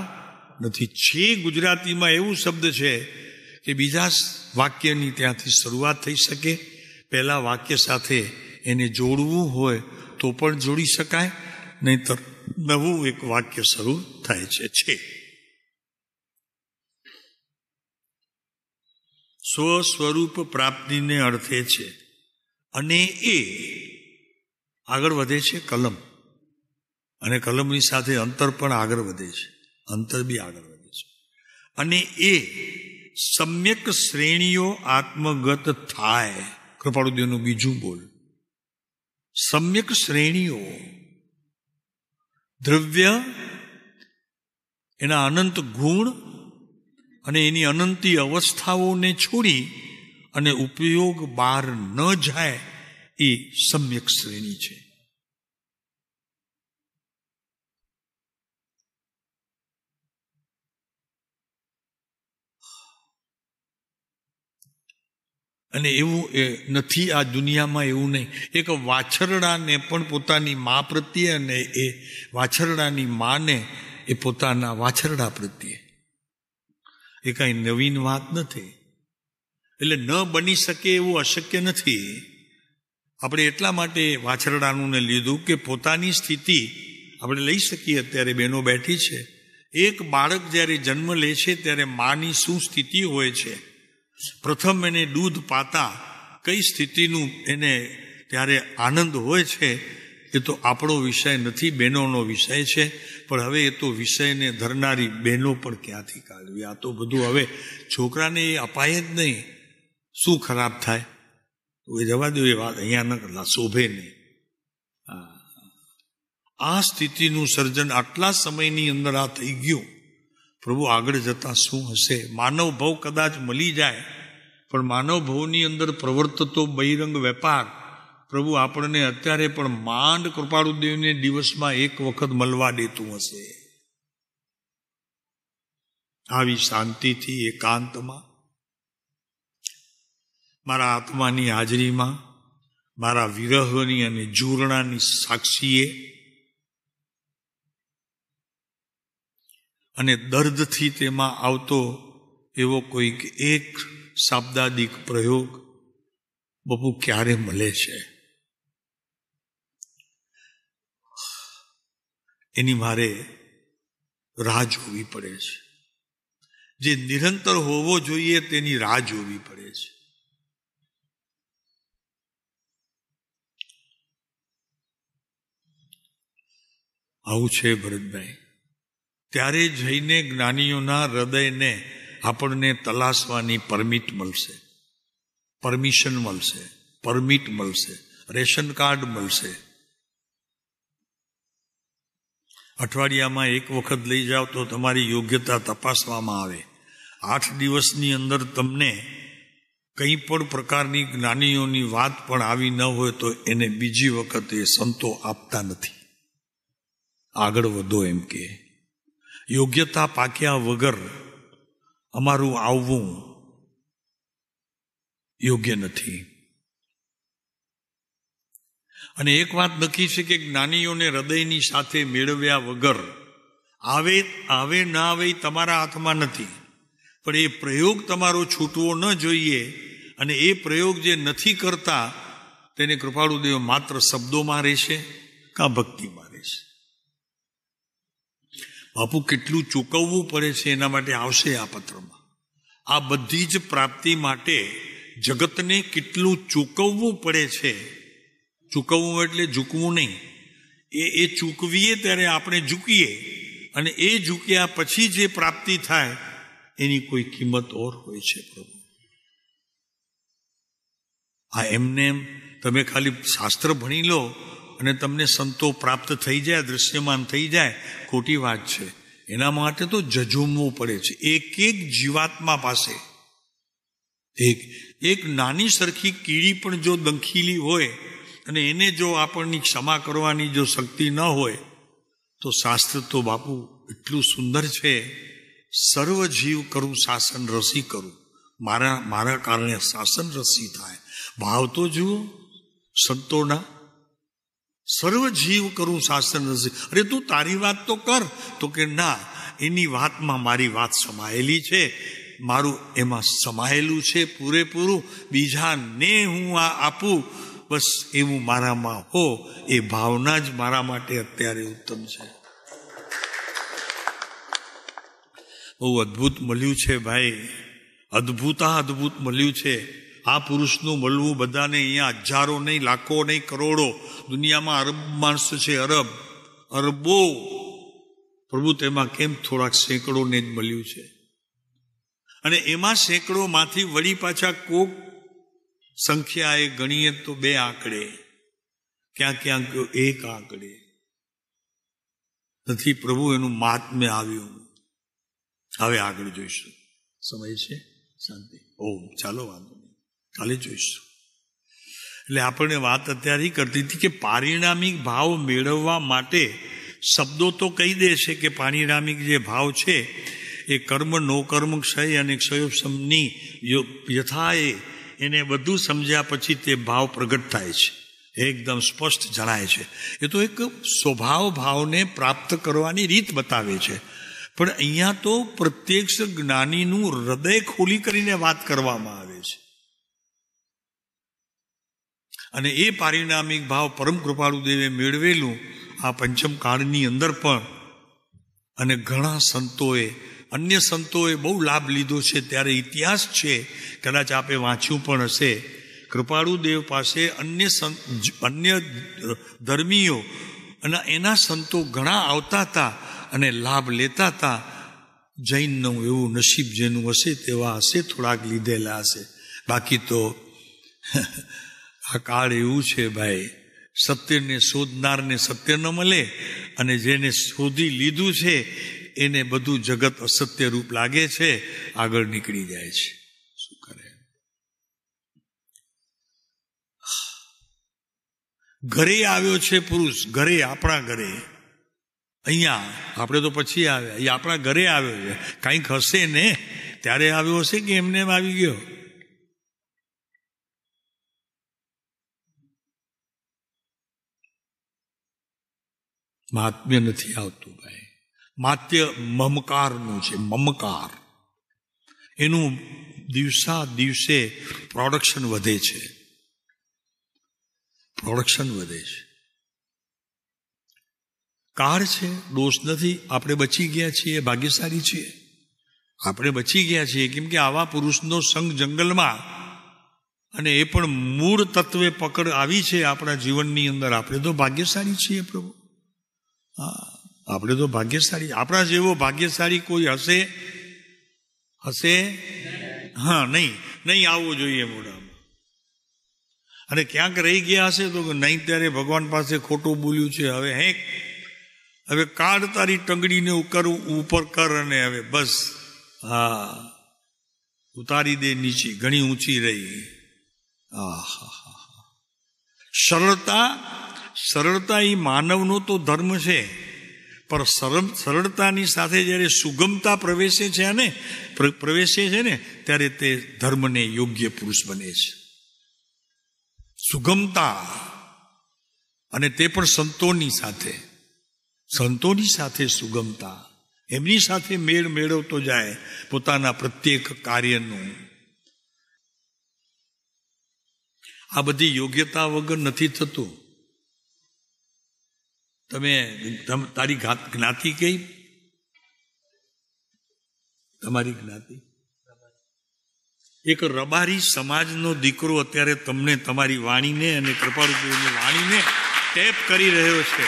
નથી. છે ગુજરાતીમાં એવું શબ્દ છે કે બીજા વાક્યની ત્યાંથી શરૂઆત થઈ શકે, પહેલા વાક્ય સાથે એને જોડવું હોય તો પણ જોડી શકાય, નહીતર નવું એક વાક્ય શરૂ થાય છે. સ્વ સ્વરૂપ પ્રાપ્તિને અર્થે છે. અને એ આગળ વધે છે કલમ, અને કલમની સાથે અંતર પણ આગળ વધે છે, અંતર બી આગળ વધે છે. અને એ સમ્યક શ્રેણીઓ આત્મગત થાય. કૃપાળુદેવનું બીજું બોલ. સમ્યક શ્રેણીઓ, દ્રવ્ય, એના અનંત ગુણ અને એની અનંતી અવસ્થાઓને છોડી અને ઉપયોગ બહાર ન જાય એ સમ્યક શ્રેણી છે. અને એવું નથી આ દુનિયામાં, એવું નહીં. એક વાછરડાને પણ પોતાની મા પ્રત્યે અને એ વાછરડાની માને એ પોતાના વાછરડા પ્રત્યે, એ કાંઈ નવીન વાત નથી. એટલે ન બની શકે એવું અશક્ય નથી. આપણે એટલા માટે વાછરડાનું ને લીધું કે પોતાની સ્થિતિ આપણે લઈ શકીએ. અત્યારે બહેનો બેઠી છે, એક બાળક જ્યારે જન્મ લે છે ત્યારે માની શું સ્થિતિ હોય છે, પ્રથમ એને દૂધ પાતા કઈ સ્થિતિનું એને ત્યારે આનંદ હોય છે, એ તો આપણો વિષય નથી, બહેનોનો વિષય છે. પણ હવે એ તો વિષયને ધરનારી બહેનો પણ ક્યાંથી કાઢવી? આ તો બધું હવે છોકરાને એ અપાય જ નહીં. શું ખરાબ થાય તો એ જવા દો, એ વાત અહીંયા ન કરલા, શોભે નહીં. આ સ્થિતિનું સર્જન આટલા સમયની અંદર આ થઈ ગયું. પ્રભુ આગળ જતા શું હશે? માનવ ભવ કદાચ મળી જાય, પણ માનવ ભવની અંદર પ્રવર્તતો બહિરંગ વેપાર પ્રભુ આપણને અત્યારે પણ માંડ કૃપાળુદેવને દિવસમાં એક વખત મળવા દેતું હશે. આવી શાંતિથી એકાંતમાં મારા આત્માની હાજરીમાં, મારા વિરહની અને જૂરણાની સાક્ષીએ અને દર્દથી તેમાં આવતો એવો કોઈક એક શાબ્દાદિક પ્રયોગ બહુ ક્યારે મળે છે, એની મારે રાહ જોવી પડે છે. જે નિરંતર હોવો જોઈએ તેની રાહ જોવી પડે છે. આવું છે ભરતભાઈ. ત્યારે જઈને જ્ઞાનીઓના હૃદયને આપણને તલાશવાની પરમિટ મળશે, પરમિશન મળશે, પરમિટ મળશે, રેશન કાર્ડ મળશે. અઠવાડિયામાં એક વખત લઈ જાઓ તો તમારી યોગ્યતા તપાસવામાં આવે. 8 દિવસની અંદર તમને કંઈ પણ પ્રકારની જ્ઞાનીઓની વાત પણ આવી ન હોય તો એને બીજી વખત એ સંતો આપતા નથી. આગળ વધો એમ કે યોગ્યતા પાક્યા વગર અમારું આવવું યોગ્ય નથી. અને એક વાત નક્કી છે કે જ્ઞાનીઓને હૃદયની સાથે મેળવ્યા વગર આવે ના આવે તમારા હાથમાં નથી, પણ એ પ્રયોગ તમારો છૂટવો ન જોઈએ. અને એ પ્રયોગ જે નથી કરતા તેને કૃપાળુદેવ માત્ર શબ્દોમાં રહેશે કાં ભક્તિમાં રહેશે. બાપુ કેટલું ચૂકવવું પડે છે એના માટે આવશે આ પત્રમાં. આ બધી જ પ્રાપ્તિ માટે જગતને કેટલું ચૂકવવું પડે છે. ચૂકવવું એટલે ઝૂકવું નહીં. એ ચૂકવીએ ત્યારે આપણે ઝૂકીએ, અને એ ઝૂક્યા પછી જે પ્રાપ્તિ થાય એની કોઈ કિંમત ઓર હોય છે પ્રભુ. આ એમને તમે ખાલી શાસ્ત્ર ભણી લો અને તમને સંતો પ્રાપ્ત થઈ જાય, દૃશ્યમાન થઈ જાય, ખોટી વાત છે. એના માટે તો ઝઝૂમવું પડે છે. એક એક જીવાત્મા પાસે એક નાની સરખી કીડી પણ જો દંખીલી હોય અને એને જો આપણની ક્ષમા કરવાની જો શક્તિ ન હોય તો શાસ્ત્ર તો બાપુ એટલું સુંદર છે. સર્વ જીવ કરું શાસન રસી કરું, મારા કારણે શાસન રસી થાય. ભાવ તો જુઓ સંતોના, સર્વ જીવ કરું શાસન રસી. અરે તું તારી વાત તો કર, તો કે ના, એની વાતમાં મારી વાત સમાયેલી છે, મારું એમાં સમાયેલું છે પૂરેપૂરું, બીજાને હું આ આપું બસ એવું મારામાં હો. એ ભાવના જ મારા માટે અત્યારે ઉત્તમ છે. બહુ અદ્ભુત મળ્યું છે ભાઈ, અદ્ભુત મળ્યું છે. આ પુરુષનું મળવું બધાને અહીંયા હજારો નહીં, લાખો નહીં, કરોડો, દુનિયામાં અરબ માણસો છે, અરબો. પ્રભુ તેમાં કેમ થોડાક સેંકડોને જ મળ્યું છે. અને એમાં સેંકડોમાંથી વળી પાછા કોક સંખ્યા એ ગણીએ તો 2 આંકડે, ક્યાંક એક આંકડે નથી. પ્રભુ એનું મહાત્મ્ય આવ્યું. હવે આગળ જોઈશું. સમય છે શાંતિ. ચાલો વાંધો નહીં, કાલે જોઈશું. એટલે આપણને વાત અત્યારે કરતી હતી કે પારિણામિક ભાવ મેળવવા માટે શબ્દો તો કહી દે છે કે પારિણામિક જે ભાવ છે એ કર્મ, નો કર્મ, ક્ષય અને ક્ષયોપશમની યથાએ એને બધું સમજ્યા પછી તે ભાવ પ્રગટ થાય છે, એકદમ સ્પષ્ટ જણાય છે. એ તો એક સ્વભાવ ભાવને પ્રાપ્ત કરવાની રીત બતાવે છે. પણ અહીંયા તો પ્રત્યક્ષ જ્ઞાનીનું હૃદય ખોલી કરીને વાત કરવામાં આવે છે. અને એ પારિણામિક ભાવ પરમ કૃપાળુદેવે મેળવેલું આ પંચમ કાળની અંદર પણ. અને ઘણા સંતોએ, અન્ય સંતોએ બહુ લાભ લીધો છે. ત્યારે ઇતિહાસ છે, કદાચ આપે વાંચ્યું પણ હશે, કૃપાળુદેવ પાસે અન્ય ધર્મીઓ અને એના સંતો ઘણા આવતા હતા અને લાભ લેતા હતા. જૈનનું એવું નસીબ જેનું હશે તેવા હશે, થોડાક લીધેલા હશે. બાકી તો આ કાળ એવું છે ભાઈ, સત્યને શોધનારને સત્ય ન મળે, અને જેને શોધી લીધું છે એને બધું જગત અસત્ય રૂપ લાગે છે, આગળ નીકળી જાય છે. શું કરે? ઘરે આવ્યો છે પુરુષ, ઘરે, આપણા ઘરે. અહીંયા આપણે તો પછી આવ્યા, એ આપણા ઘરે આવ્યો છે. કંઈક હશે ને ત્યારે આવ્યો હશે કે એમને એમ આવી ગયો? મહાત્મ્ય નથી આવતું ભાઈ. માત્ય મમકારનું છે, મમકાર. એનું દિવસા દિવસે પ્રોડક્શન વધે છે. કાળ છે, દોષ નથી. આપણે બચી ગયા છીએ, ભાગ્યશાળી છીએ. આપણે બચી ગયા છીએ કેમ કે આવા પુરુષનો સંગ જંગલમાં, અને એ પણ મૂળ તત્વે પકડ આવી છે આપણા જીવનની અંદર. આપણે તો ભાગ્યશાળી છીએ પ્રભુ. હા, આપણે તો ભાગ્યશાળી. આપણા જેવો ભાગ્યશાળી કોઈ હશે? હા, નહીં આવવો જોઈએ મોઢામાં. અને ક્યાંક રહી ગયા હશે તો નહીં, ત્યારે ભગવાન પાસે ખોટું બોલ્યું છે, હવે કાઢ તારી ટંગડીને ઉપર કર, અને હવે બસ, હા, ઉતારી દે નીચી, ઘણી ઊંચી રહી. સરળતા એ માનવનો તો ધર્મ છે, પણ સરળતાની સાથે જ્યારે સુગમતા પ્રવેશે છે ને ત્યારે તે ધર્મને યોગ્ય પુરુષ બને છે. સુગમતા, અને તે પણ સંતોની સાથે સુગમતા, એમની સાથે મેળ મેળવતો જાય પોતાના પ્રત્યેક કાર્યનું. આ બધી યોગ્યતા વગર નથી થતું. તારી જ્ઞાતિ કઈ? તમારી જ્ઞાતિ? એક રબારી સમાજનો દીકરો અત્યારે તમને તમારી વાણીને અને કૃપાળુદેવની વાણીને ટેપ કરી રહ્યો છે.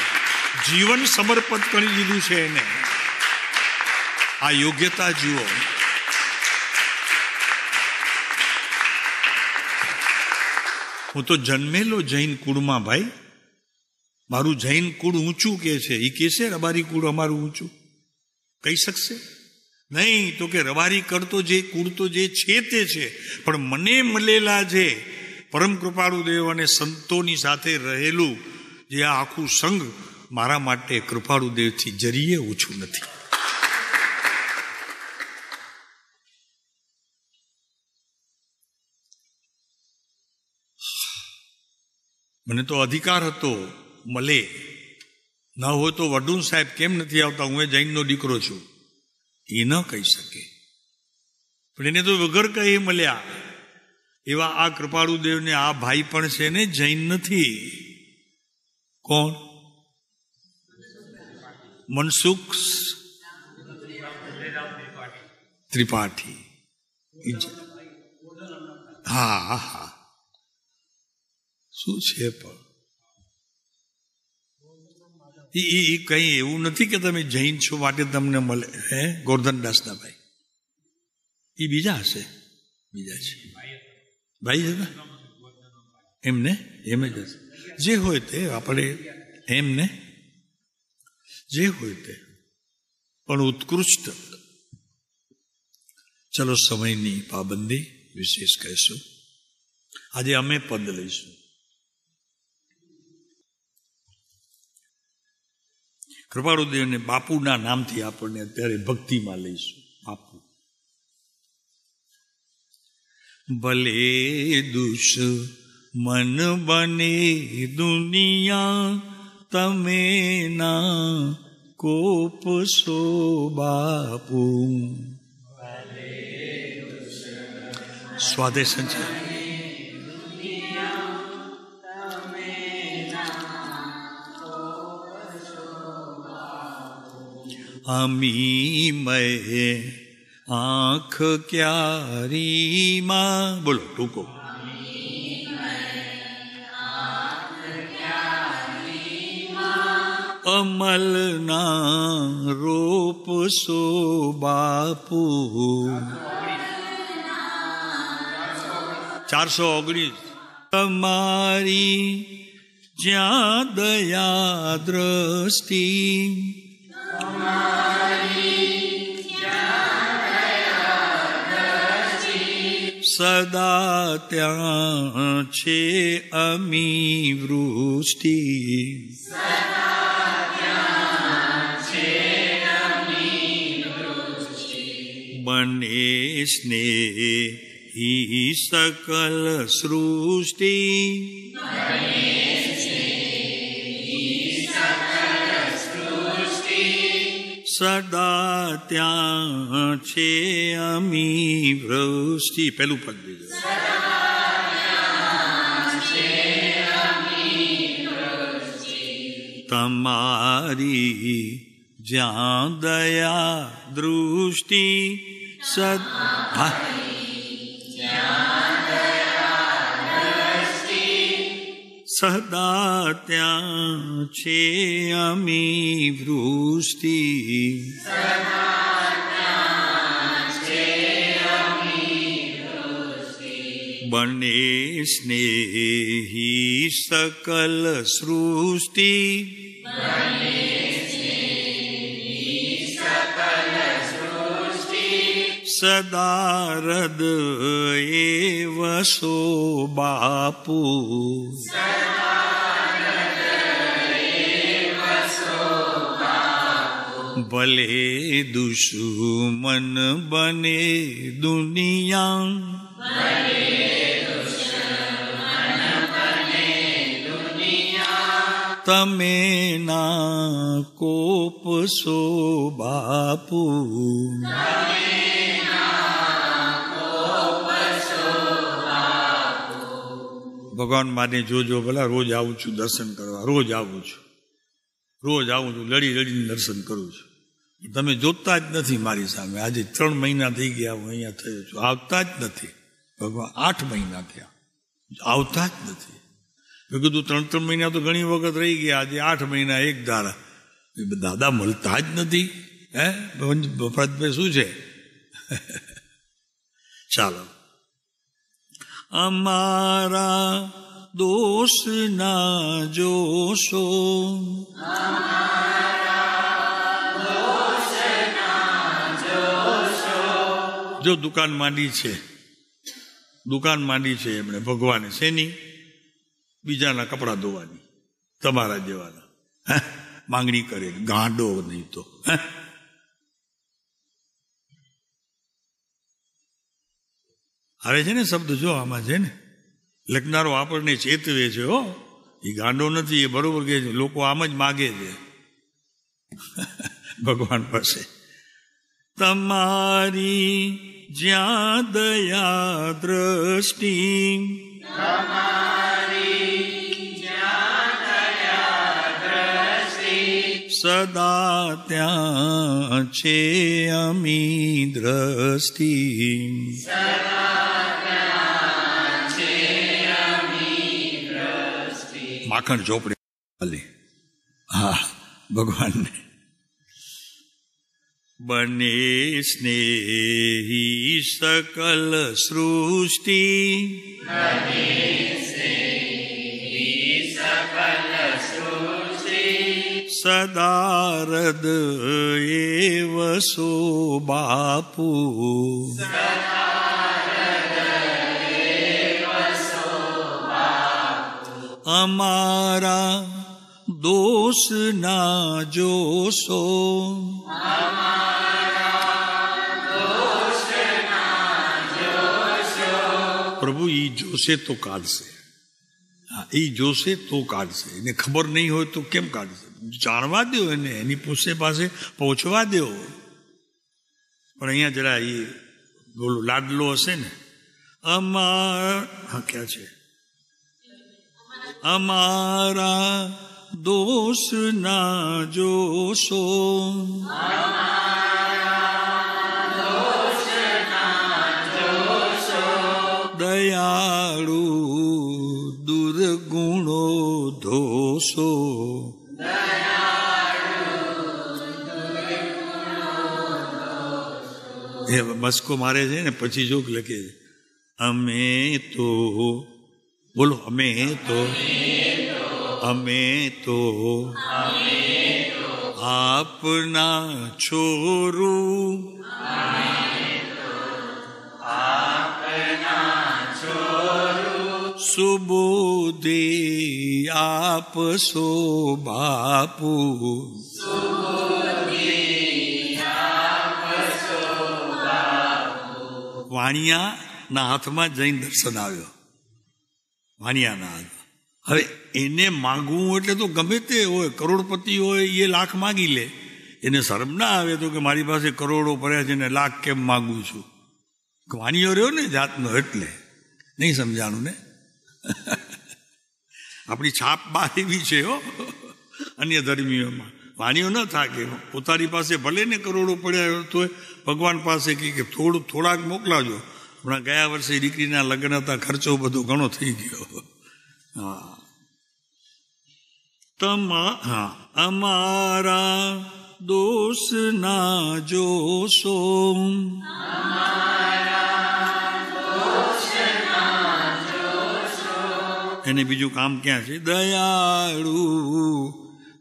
જીવન સમર્પિત કરી દીધું છે એને. આ યોગ્યતા જુઓ. હું તો જન્મેલો જૈન કુળમાં ભાઈ. મારું જૈન કુળ ઊંચું કે છે. એ કે છે રબારી કુળ અમારું ઊંચું? કહી શકશે નહીં. તો કે રબારી કરતો જે કુળ તો જે છે તે છે, પણ મને મળેલા જે પરમ કૃપાળુદેવ અને સંતોની સાથે રહેલું જે આ આખું સંઘ મારા માટે કૃપાળુદેવથી જરીએ ઓછું નથી. મને તો અધિકાર હતો મળે. ન હોય તો વડુન સાહેબ કેમ નથી આવતા, હું જૈનનો દીકરો છું, એ ન કહી શકે. પણ એને તો વગર કહે મળ્યા. એવા આ કૃપાળુદેવને આ ભાઈ પણ છે ને જૈન નથી. કોણ? મનસુખ ત્રિપાઠી. હા, શું છે પણ એ કઈ એવું નથી કે તમે જૈન છો માટે તમને મળે. ગોરધનદાસના ભાઈ એ બીજા હશે, બીજા છે ભાઈ છે ને એમને એમ જ હશે. જે હોય તે આપણે એમને જે હોય તે, પણ ઉત્કૃષ્ટ. ચલો, સમયની પાબંદી વિશેષ કહીશું. આજે અમે પદ લઈશું. કૃપાળુદેવને બાપુના નામથી આપણને અત્યારે ભક્તિમાં લઈશું. બાપુ. ભલે દુશ્મન બને દુનિયા, તમે ના કોપસો બાપુ. સ્વાદે સંચય અમી મય આંખ ક્યારીમાં. બોલો ટૂંકો. અમલના રૂપ સો બાપુ. 419. તમારી જ્યાં દયા દ્રષ્ટિ, સદા ત્યાં છે અમી વૃષ્ટિ. બને સ્નેહી સકલ સૃષ્ટિ, સદા ત્યાં છે અમી વૃષ્ટિ. પેલું પદ દીધું. તમારી જ્યાં દયા દૃષ્ટિ, સદા ત્યાં છે અમી વૃષ્ટિ. બને સ્નેહી સકલ સૃષ્ટિ, સદા હૃદ એવ સો બાપુ. ભલે દુશ્મન બને દુનિયા, તમે ના કોપસો બાપુ, ભગવાન માને જોજો ભલા. રોજ આવું છું દર્શન કરવા, રોજ આવું છું, લડી લડીને દર્શન કરું છું. તમે જોતા જ નથી મારી સામે. આજે 3 મહિના થઈ ગયા હું અહીંયા થયો છું, આવતા જ નથી. ભગવાન 8 મહિના થયા, આવતા જ નથી. મેં કીધું 3 મહિના તો ઘણી વખત રહી ગયા, આજે 8 મહિના એક ધારા. દાદા મળતા જ નથી. હે ભરતભાઈ શું છે? ચાલો. અમારા દોષ ના જોશો, જો દુકાન માંડી છે એમણે ભગવાને શેની? બીજાના કપડા ધોવાની, તમારા જેવાના. માંગણી કરે, ગાંડો નહીં તો. આવે છે ને શબ્દ, જો આમાં છે ને, લખનારો આપણને ચેતવે છે. હો, એ ગાંડો નથી, એ બરોબર કે છે. લોકો આમ જ માગે છે ભગવાન પાસે. તમારી જ્યાં દયા દ્રષ્ટિ, સદા ત્યાં છે અમી દ્રષ્ટિ. માખણ ચોપડી. હા, ભગવાનને બને સ્નેહી સકલ સૃષ્ટિ, સદા હૃદય વસો બાપુ. અમારા દોષ ના જોશો, પ્રભુ ઈ જોશે તો કાઢશે. એ જોશે તો કાઢશે. એને ખબર નહીં હોય તો કેમ કાઢશે? જાણવા દો એને, એની પૂછે પાસે પહોંચવા દો. પણ અહીંયા જરા એ બોલો લાડલો હશે ને. હા, ક્યાં છે? અમારા દોષ ના જોશો, દયાળુ દુર્ગુણો ધોશો. એ મસ્કો મારે છે ને, પછી જોક લખે છે, અમે તો બોલો, અમે તો આપના છોરું, સુબોધે આપશો બાપુ. વાણિયાના હાથમાં જઈને દર્શન આવ્યો. વાણિયાના હાથ. હવે એને માગવું એટલે તો ગમે તે હોય, કરોડપતિ હોય એ લાખ માગી લે. એને શરમ ના આવે તો કે મારી પાસે કરોડો પડ્યા છે ને લાખ કેમ માગું છું? વાણિયો રહ્યો ને જાતનો, એટલે નહીં સમજાણું ને. આપણી છાપ બહાર એવી છે હો અન્ય ધર્મીઓમાં. વાણીઓ ન થાકે. પોતાની પાસે ભલે ને કરોડો પડ્યા તો ભગવાન પાસે કે થોડાક મોકલાજો. હમણાં ગયા વર્ષે દીકરીના લગ્ન હતા, ખર્ચો બધો ઘણો થઈ ગયો. હા, અમારા દોષ ના જોશો, એને બીજું કામ ક્યાં છે? દયાળુ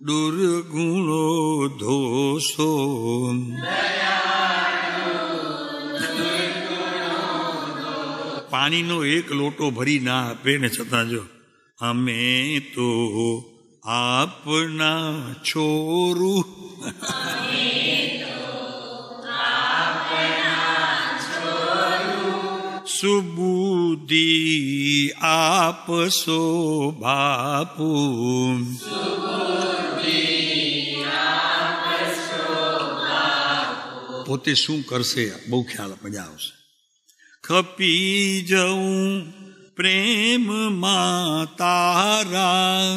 દુર્ગુણો ધોશો. પાણીનો એક લોટો ભરી ના આપે ને છતાં જો અમે તો આપના છોરું સુબુદ્ધિ આપશો બાપુ, પોતે શું કરશે બહુ ખ્યાલ મજા આવશે. ખપી જવું પ્રેમમાં તારા,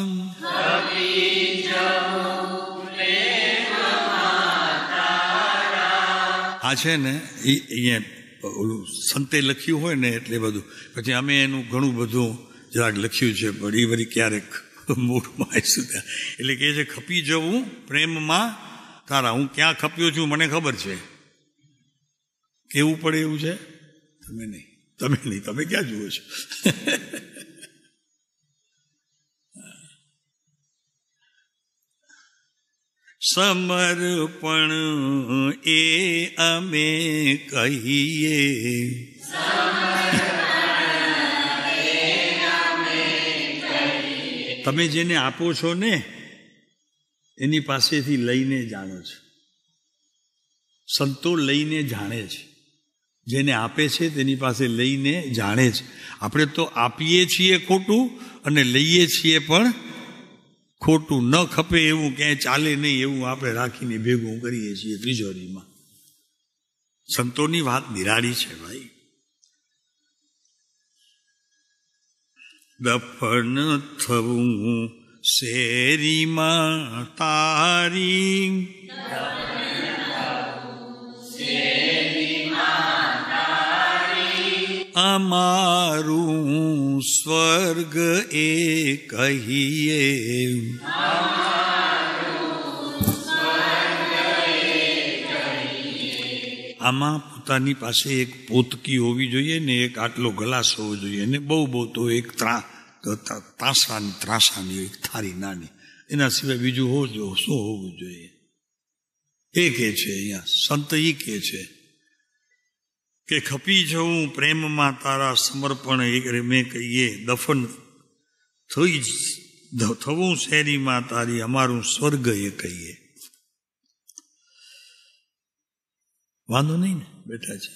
આ છે ને એ અહીંયા ઓલું સંતે લખ્યું હોય ને એટલે બધું, પછી અમે એનું ઘણું બધું જરાક લખ્યું છે, પણ એ વળી ક્યારેક મૂળમાં આવીશું ત્યાં. એટલે કહે છે ખપી જવું પ્રેમમાં તારા. હું ક્યાં ખપ્યો છું મને ખબર છે. કેવું પડે એવું છે? તમે નહીં, તમે ક્યાં જુઓ છો? સમર્પણ એ અમે કહીએ, તમે જેને આપો છો ને એની પાસેથી લઈને જાણો છો. સંતો લઈને જાણે છે, જેને આપે છે તેની પાસે લઈને જાણે છે. આપણે તો આપીએ છીએ ખોટું અને લઈએ છીએ પણ ખોટું. ન ખપે એવું ક્યાંય ચાલે નહીં એવું આપણે રાખીને ભેગું કરીએ છીએ તિજોરીમાં. સંતોની વાત નિરાળી છે ભાઈ. દફન થવું શેરીમાં તારી, અમારું સ્વર્ગ એ કહીએ. આમાં પોતાની પાસે એક પોતકી હોવી જોઈએ ને એક આટલો ગ્લાસ હોવો જોઈએ, અને બહુ તો એક ત્રાસાની એક થાળી નાની, એના સિવાય બીજું શું હોવું જોઈએ? એ કહે છે અહીંયા સંત, એ કહે છે કે ખપી જવું પ્રેમમાં તારા, સમર્પણ મેં કહીએ. દફન થવું શેરીમાં તારી, અમારું સ્વર્ગ એ કહીએ. વાંધો નહીં ને, બેઠા છે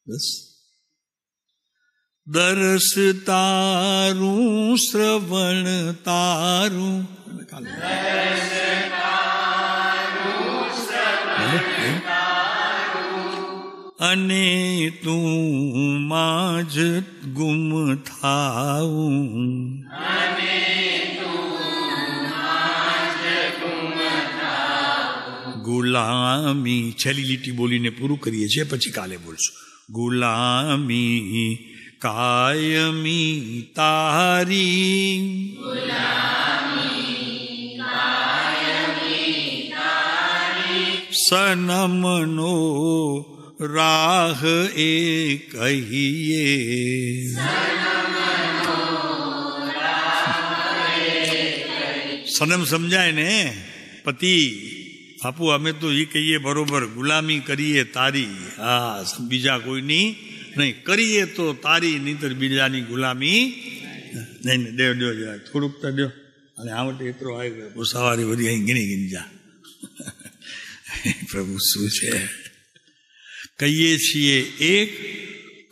બસ. દર્શ તારું, શ્રવણ તારું, અને તું માં જ ગુમ થાવું. ગુલામી, છેલ્લી લીટી બોલીને પૂરું કરીએ છીએ, પછી કાલે બોલશું. ગુલામી કાયમી તારી, સનમનો રાહ એ કહીએ. સનમ સમજાય ને પતિ બાપુ, અમે તો એ કહીએ બરોબર, ગુલામી કરીએ તારી. હા, બીજા કોઈની નહીં, કરીએ તો તારી, નહીતર બીજાની ગુલામી નહીં. દેવ થોડુંક તો દો. અને આ માટે એટલો આવ્યો સવારે બધી અહીં ગીની જા. પ્રભુ શું છે? કહીએ છીએ એક,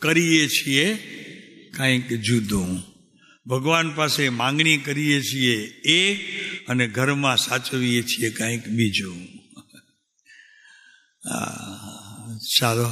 કરીએ છીએ કાંઈક જુદું. ભગવાન પાસે માંગણી કરીએ છીએ એક, અને ઘરમાં સાચવીએ છીએ કાંઈક બીજું. ચાલો.